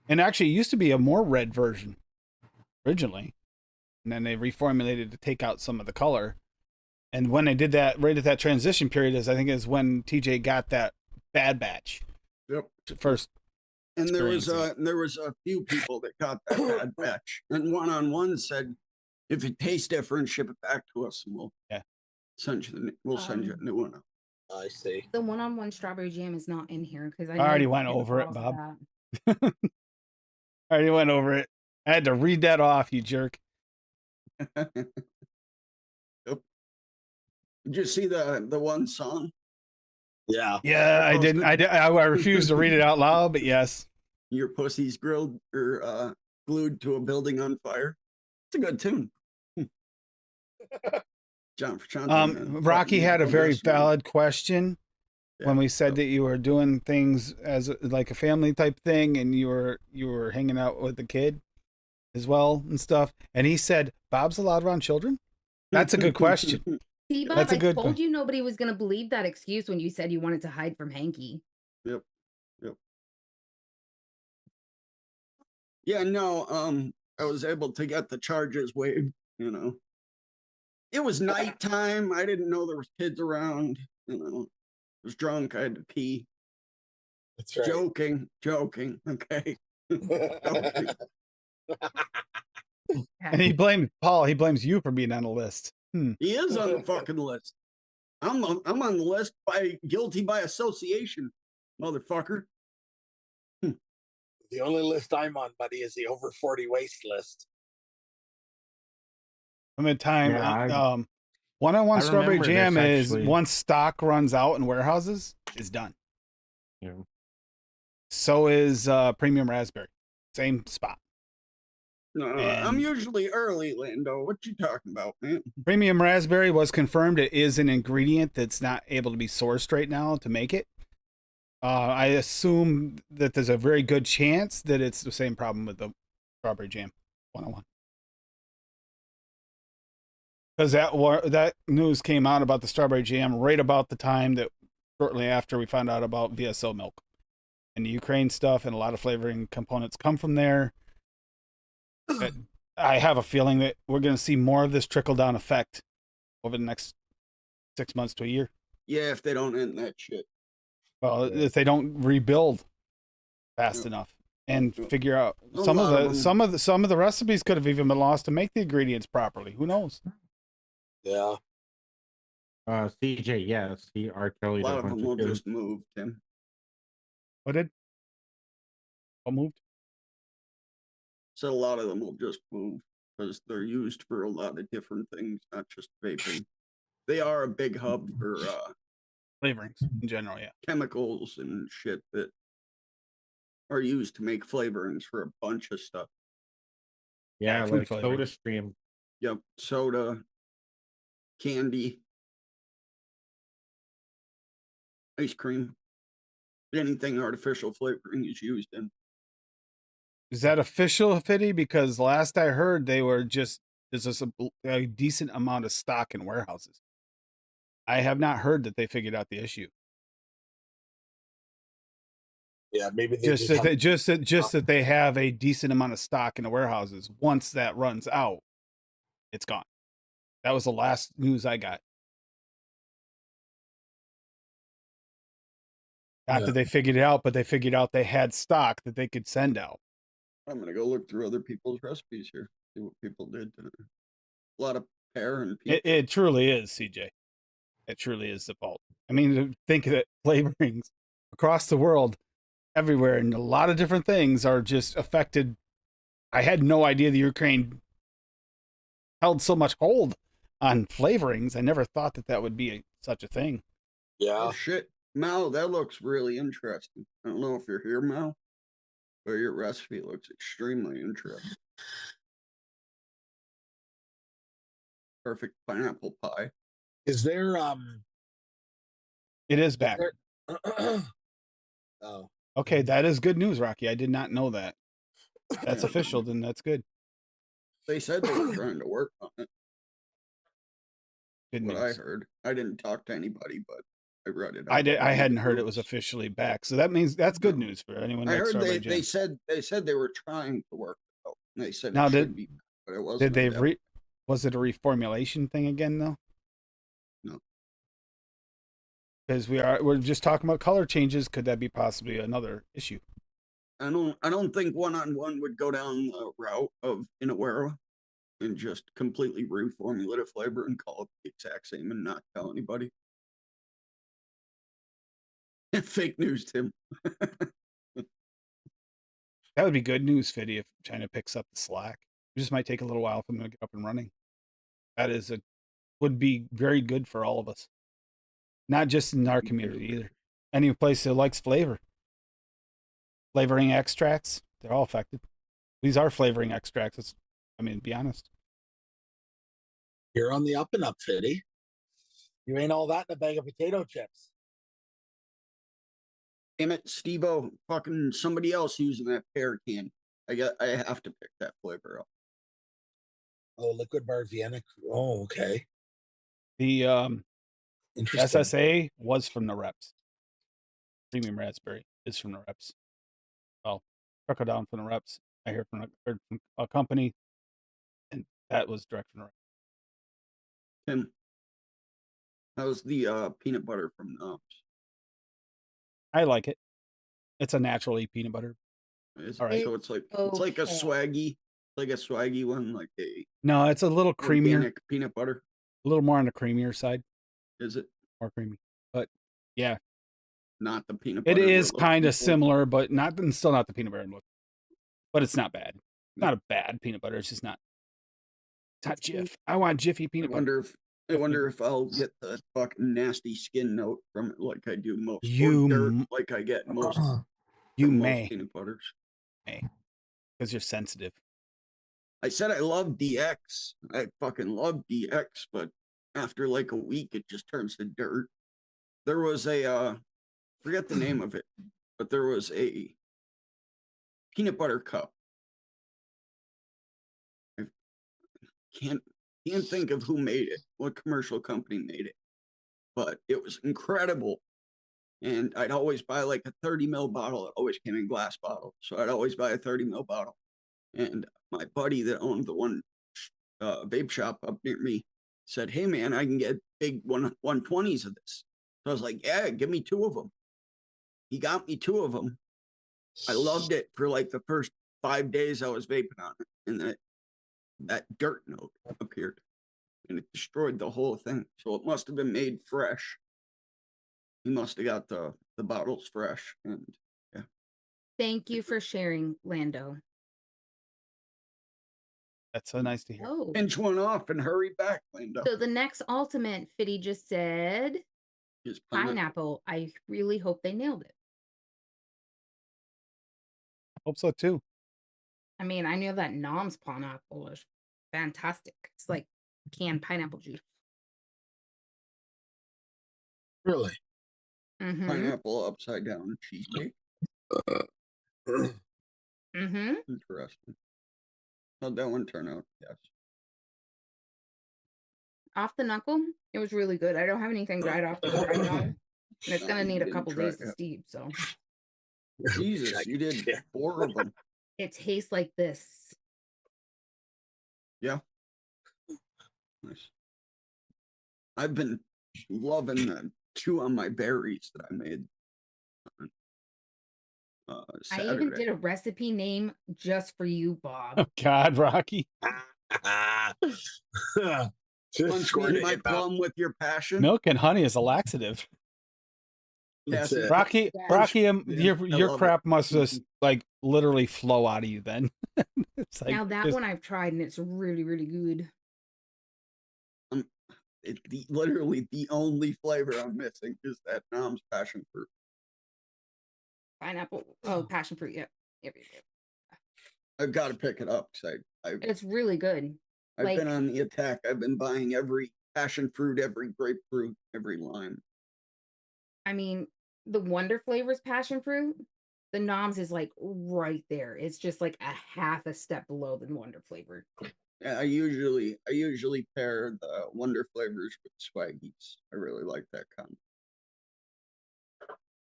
and actually it used to be a more red version originally, and then they reformulated to take out some of the color. And when they did that, right at that transition period, is I think is when TJ got that bad batch. Yep. First, And there was experiencing. a few people that got that bad batch. And One on One said, if it tastes different, ship it back to us, and we'll send you a new one. I see. The one-on-one strawberry jam is not in here because I already know went you over it, caused Bob. that. I already went over it. I had to read that off, you jerk. Did you see the one song? Yeah. Yeah, I didn't. I refused to read it out loud, but yes. Your pussy's grilled or glued to a building on fire. It's a good tune. John Frusciante. Rocky had a very valid question when we said so- that you were doing things as like a family type thing, and you were hanging out with the kid. as well and stuff. And he said, Bob's allowed around children? That's a good question. See, Bob, That's a I good told que- you nobody was going to believe that excuse when you said you wanted to hide from Hanky. Yep. Yeah, no, I was able to get the charges waived, you know. It was nighttime. I didn't know there was kids around, you know. I was drunk. I had to pee. That's right. Joking. Okay. Joking. And he blamed Paul. He blames you for being on the list. He is on the fucking list. I'm on the list by guilty by association, motherfucker. The only list I'm on, buddy, is the over 40 waste list. I'm in time. Yeah, One-on-one I strawberry remember jam this, is actually. once stock runs out in warehouses, is done. Yeah. So is premium raspberry. Same spot. No, I'm usually early, Lando. What you talking about, man? Premium raspberry was confirmed. It is an ingredient that's not able to be sourced right now to make it. I assume that there's a very good chance that it's the same problem with the strawberry jam 101. Because that news came out about the strawberry jam right about the time that shortly after we found out about VSO milk. And the Ukraine stuff and a lot of flavoring components come from there. I have a feeling that we're going to see more of this trickle-down effect over the next 6 months to a year. Yeah, if they don't end that shit. Well, if they don't rebuild fast enough and figure out some of the recipes could have even been lost to make the ingredients properly. Who knows? Yeah. CJ, yes, he R. Kelly. A lot of them will just move, Tim. What moved? So a lot of them will just move because they're used for a lot of different things, not just vaping. They are a big hub for Flavorings in general, yeah. chemicals and shit that are used to make flavorings for a bunch of stuff. Yeah, food like flavoring. Soda Stream. Yep, soda, candy, ice cream, anything artificial flavoring is used in. Is that official, Fitty? Because last I heard, there's just a decent amount of stock in warehouses. I have not heard that they figured out the issue. Yeah, maybe they Just that they have a decent amount of stock in the warehouses. Once that runs out, it's gone. That was the last news I got. Not that they figured it out, but they figured out they had stock that they could send out. I'm gonna go look through other people's recipes here, see what people did. A lot of pear and pizza. It truly is, CJ. It truly is the fault. I mean, think that flavorings across the world, everywhere, and a lot of different things are just affected. I had no idea the Ukraine held so much hold on flavorings. I never thought that would be such a thing. Yeah. Oh shit, Mal, that looks really interesting. I don't know if you're here, Mal, but your recipe looks extremely interesting. Perfect pineapple pie. Is there It is back. Oh. Okay, that is good news, Rocky. I did not know that. That's official, then that's good. They said they were trying to work on it. Good What news. I heard. I didn't talk to anybody, but I read it. I hadn't heard it was officially back. So that means that's good news for anyone. I that heard Strawberry they Jam. said they were trying to work it out. And they said Now, it should be back, but it wasn't. Did they was it a reformulation thing again though? No. Because we're just talking about color changes. Could that be possibly another issue? I don't think one-on-one would go down the route of Inawera and just completely reformulate a flavor and call it the exact same and not tell anybody. Fake news, Tim. That would be good news, Fiddy, if China picks up the slack. It just might take a little while for them to get up and running. That would be very good for all of us. Not just in our community either. Any place that likes flavor. Flavoring extracts, they're all affected. These are flavoring extracts. Be honest. You're on the up and up, Fitty. You ain't all that in a bag of potato chips. Damn it, Steve-O, fucking somebody else using that pear can. I have to pick that flavor up. Oh, liquid bar Vienna. Oh, okay. The Interesting. SSA was from the reps. Premium raspberry is from the reps. Well, trickle down from the reps. I heard from a company, and that was direct from the reps. Tim, how's the peanut butter from Knobs? I like it. It's a naturally peanut butter. All right. So it's like a okay. swaggy one, like a No, it's a little creamier, organic peanut butter. a little more on the creamier side, Is it more creamy. But yeah, not the peanut it butter? we're is kind looking of for? similar, but not and still not the peanut butter I'm looking. But it's not bad. It's not a bad peanut butter. It's just not. It's not Jif. I want Jiffy I peanut butter. wonder if I'll get the fucking nasty skin note from it, like I do most, You or dirt, m- like I get most You from most may, peanut butters. because you're sensitive. I said I love DX. I fucking love DX, but after like a week, it just turns to dirt. There was a forget the name of it, but there was a peanut butter cup. I can't think of who made it, what commercial company made it, but it was incredible. And I'd always buy like a 30 ml bottle. It always came in glass bottle, so I'd always buy a 30 ml bottle. And my buddy that owned the one vape shop up near me said, "Hey man, I can get big 120s of this." So I was like, "Yeah, give me 2 of them." He got me 2 of them. I loved it for like the first 5 days I was vaping on it, and that dirt note appeared, and it destroyed the whole thing. So it must have been made fresh. He must have got the bottles fresh, and yeah. Thank you for sharing, Lando. That's so nice to hear. Oh, Pinch one off and hurry back, Linda. so the next ultimate, Fitty just said His pineapple. I really hope they nailed it. Hope so too. I mean, I know that Nom's pineapple is fantastic. It's like canned pineapple juice. Really? Mm-hmm. Pineapple upside down cheesecake. Mm-hmm. Interesting. How'd that one turn out? Yes. Off the knuckle, it was really good. I don't have anything dried off the right now, and it's No, gonna you need a didn't couple try days it to yet. steep. So Jesus, you did 4 of them. it tastes like this. Yeah. Nice. I've been loving the chew on my berries that I made on I even Saturday. did a recipe name just for you, Bob. Oh God, Rocky. Unsweeten my plum with your passion. Milk and honey is a laxative. Yes, That's it. Rocky, Yeah. Rocky, Yeah, your love crap it. must just like literally flow out of you. Then it's like Now that just- one I've tried and it's really, really good. Literally the only flavor I'm missing is that Nom's passion fruit. Pineapple. Oh, passion fruit. Yep. Yep. I've got to pick it up because It's really good. I've Like, been on the attack. I've been buying every passion fruit, every grapefruit, every lime. I mean, the Wonder Flavors passion fruit, the Noms is like right there. It's just like a half a step below the Wonder Flavor. Yeah, I usually pair the Wonder Flavors with Swaggies. I really like that combo.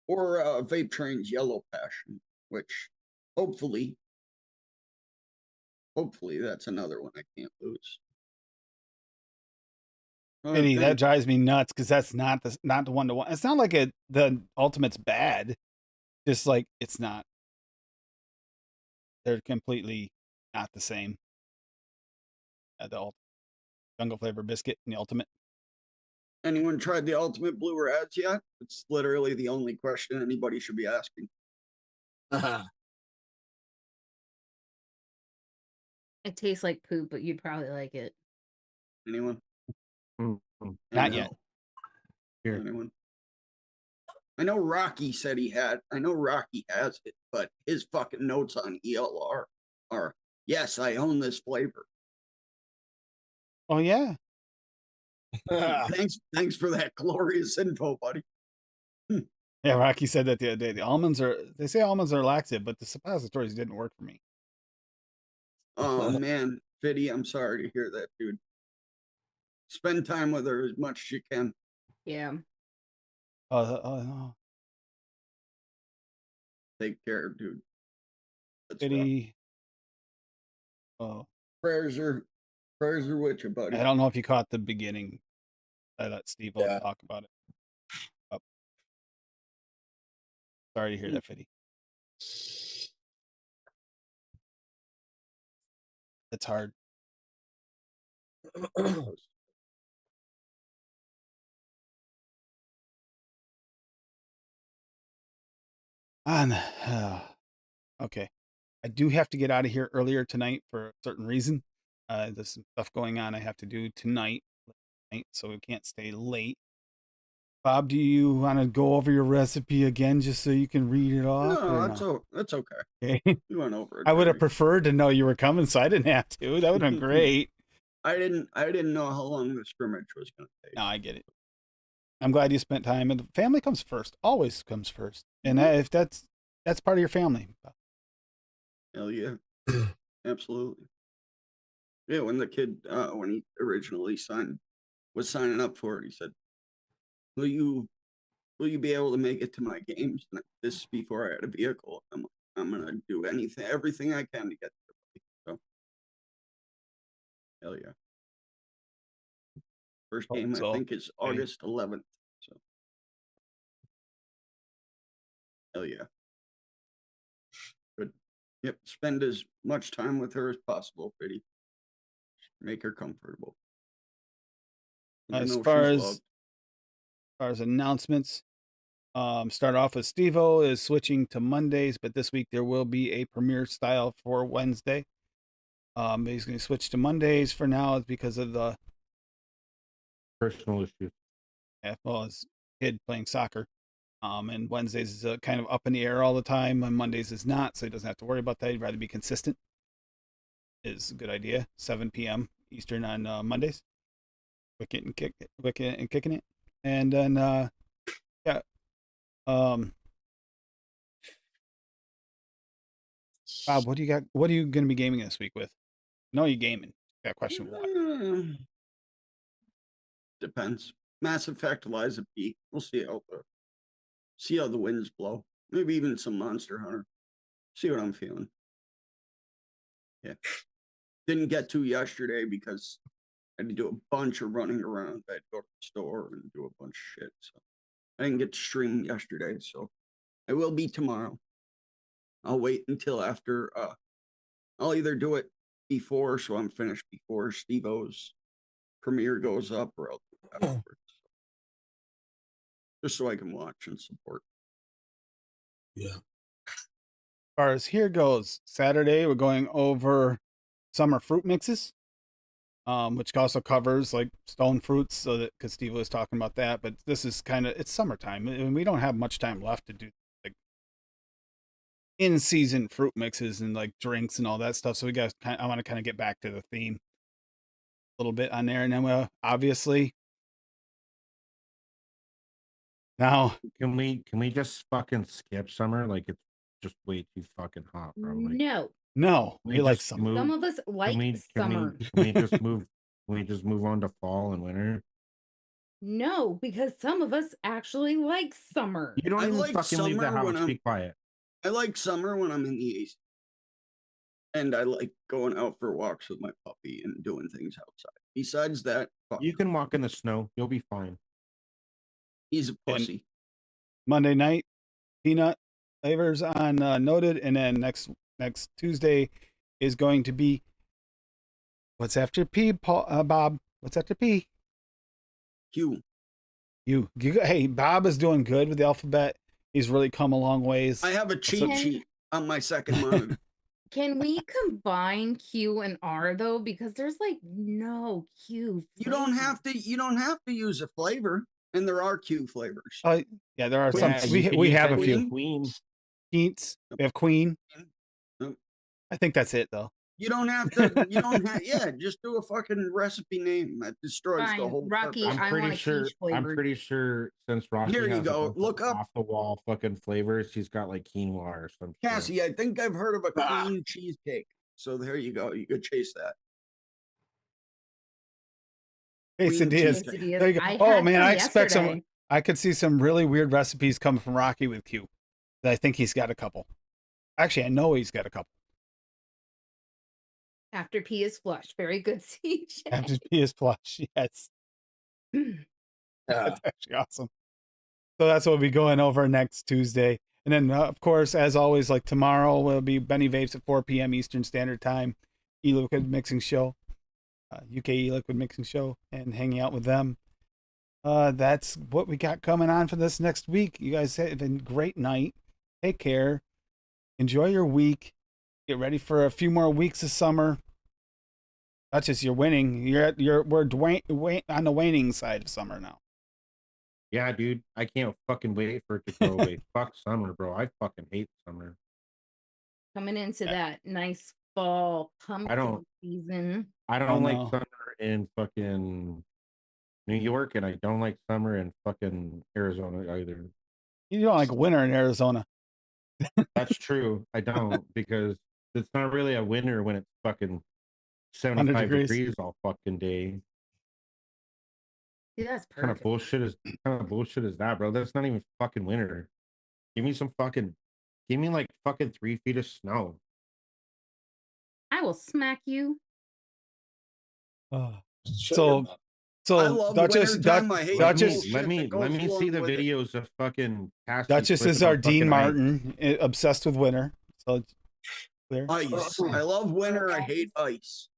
Or Vape Train's Yellow Passion, which hopefully that's another one I can't lose. Pity, that drives me nuts because that's not the 1-to-1. It's not like the ultimate's bad. Just like it's not. They're completely not the same. The jungle flavor biscuit and the ultimate. Anyone tried the Ultimate Blue Rads yet? It's literally the only question anybody should be asking. It tastes like poop, but you'd probably like it. Anyone? Not yet. Here. Anyone? I know Rocky said he had. I know Rocky has it, but his fucking notes on ELR are, "Yes, I own this flavor." Oh yeah. Thanks for that glorious info, buddy. Yeah, Rocky said that the other day. They say almonds are laxative, but the suppositories didn't work for me. Oh man, Fiddy, I'm sorry to hear that, dude. Spend time with her as much as you can. Yeah. No. Take care, dude. That's rough. Pity. Oh, Prayers are with you, buddy. I don't know if you caught the beginning. I let Steve Yeah. talk about it. Oh. Sorry to hear that, Fiddy. It's hard. Okay. I do have to get out of here earlier tonight for a certain reason. There's some stuff going on I have to do tonight, so we can't stay late. Bob, do you want to go over your recipe again just so you can read it off? No, that's okay. Okay. You went over it. I would have already. preferred to know you were coming, so I didn't have to. That would have been great. I didn't know how long the scrimmage was going to take. No, I get it. I'm glad you spent time, and the family comes first. Always comes first, and if that's part of your family. Hell yeah, absolutely. Yeah, when the kid when he originally was signing up for it, he said, "Will you be able to make it to my games?" And this is before I had a vehicle. I'm gonna do everything I can to get there. So, hell yeah. First game I think is August 11th. So, hell yeah. But yep, spend as much time with her as possible, Pretty. Make her comfortable. As far as announcements, start off with Steve-O is switching to Mondays, but this week there will be a premiere style for Wednesday. He's going to switch to Mondays for now because of the personal issue. Yeah, well, his kid playing soccer. And Wednesdays is kind of up in the air all the time, and Mondays is not, so he doesn't have to worry about that. He'd rather be consistent. Is a good idea. 7 p.m. Eastern on Mondays. Wicket and kicking it, and then yeah. Bob, what do you got? What are you going to be gaming this week with? No, you gaming. That question one. Depends. Mass Effect, Lies of P. We'll see how the winds blow. Maybe even some Monster Hunter. See what I'm feeling. Yeah. Didn't get to yesterday because I had to do a bunch of running around. I had to go to the store and do a bunch of shit. So I didn't get to stream yesterday. So I will be tomorrow. I'll wait until after. I'll either do it before, so I'm finished before Steve-O's premiere goes up, or I'll do it afterwards. Just so I can watch and support. Yeah. As far as here goes, Saturday we're going over summer fruit mixes, which also covers like stone fruits, so that because Steve was talking about that. But this is it's summertime, and we don't have much time left to do like in season fruit mixes and like drinks and all that stuff. So I want to kind of get back to the theme a little bit on there, and then we'll obviously. Now, can we just fucking skip summer? Like it's just way too fucking hot, bro. Like, no, we like summer. Some of us like summer. Can we just move? Can we just move on to fall and winter? No, because some of us actually like summer. You don't even fucking leave the house. Be quiet. I like summer when I'm in the AC. And I like going out for walks with my puppy and doing things outside. Besides that, you can walk in the snow. You'll be fine. He's a pussy. And Monday night, peanut flavors on Noted, and then next Tuesday is going to be what's after P, Bob? What's after P? Q. You. Hey, Bob is doing good with the alphabet. He's really come a long ways. I have a cheat sheet on my second monitor. Can we combine Q and R though? Because there's like no Q. You don't have to use a flavor. And there are Q flavors. Yeah, there are some. We have a few. Queen. Keats. We have Queen. I think that's it, though. You don't have to. Yeah, just do a fucking recipe name that destroys the whole. Rocky, I'm pretty sure since Rocky here you go. Look up off the wall fucking flavors. He's got like quinoa or something. Cassie, I think I've heard of a queen cheesecake. So there you go. You could chase that. Quesadillas. Quesadillas. There you go. I Oh had man, some I expect some. yesterday. I could see some really weird recipes coming from Rocky with Q. I think he's got a couple. Actually, I know he's got a couple. After pee is flushed. Very good, CJ. After P is plush, yes. That's actually awesome. So that's what we'll be going over next Tuesday. And then, of course, as always, like tomorrow will be Benny Vapes at 4 p.m. Eastern Standard Time, E-Liquid Mixing Show, UK E-Liquid Mixing Show, and hanging out with them. That's what we got coming on for this next week. You guys have a great night. Take care. Enjoy your week. Get ready for a few more weeks of summer. Not just you're winning. We're on the waning side of summer now. Yeah, dude, I can't fucking wait for it to go away. Fuck summer, bro. I fucking hate summer. Coming into that nice fall pumpkin season. I Oh, don't like no. summer in fucking New York, and I don't like summer in fucking Arizona either. You don't like winter in Arizona. That's true. I don't, because it's not really a winter when it's fucking 75 degrees. degrees all fucking day. Yeah, that's Kind of perfect. bullshit is that, bro? That's not even fucking winter. Give me like fucking 3 feet of snow. I will smack you. So I love Duchess, wintertime. I hate Duchess, bullshit Let me that goes see the along with it. videos of fucking Cassie Duchess is slipping our on fucking Dean ice. Martin, obsessed with winter. So clear. Ice. I love winter. I hate ice.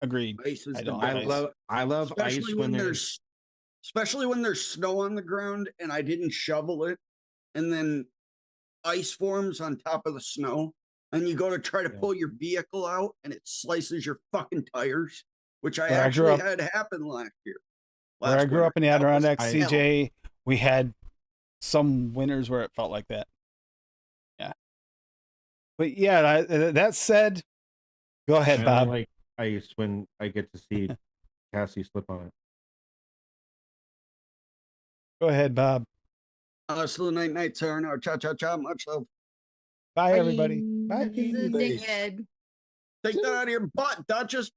Agreed. Ice is I the don't best. like I love Especially ice when there's especially when there's snow on the ground and I didn't shovel it, and then ice forms on top of the snow, and you go to try to pull your vehicle out and it slices your fucking tires, which I Where I grew actually up- had happen last year. Where I grew winter. up in the That was Adirondacks, hell. CJ, we had some winters where it felt like that. Yeah. But yeah, that said, go ahead, I Bob. only like ice when I get to see Cassie slip on it. Go ahead, Bob. Salute night, sayonara, cha cha cha, much love. Bye, everybody. Bye. This is a dickhead. Take that out of your butt, Duchess.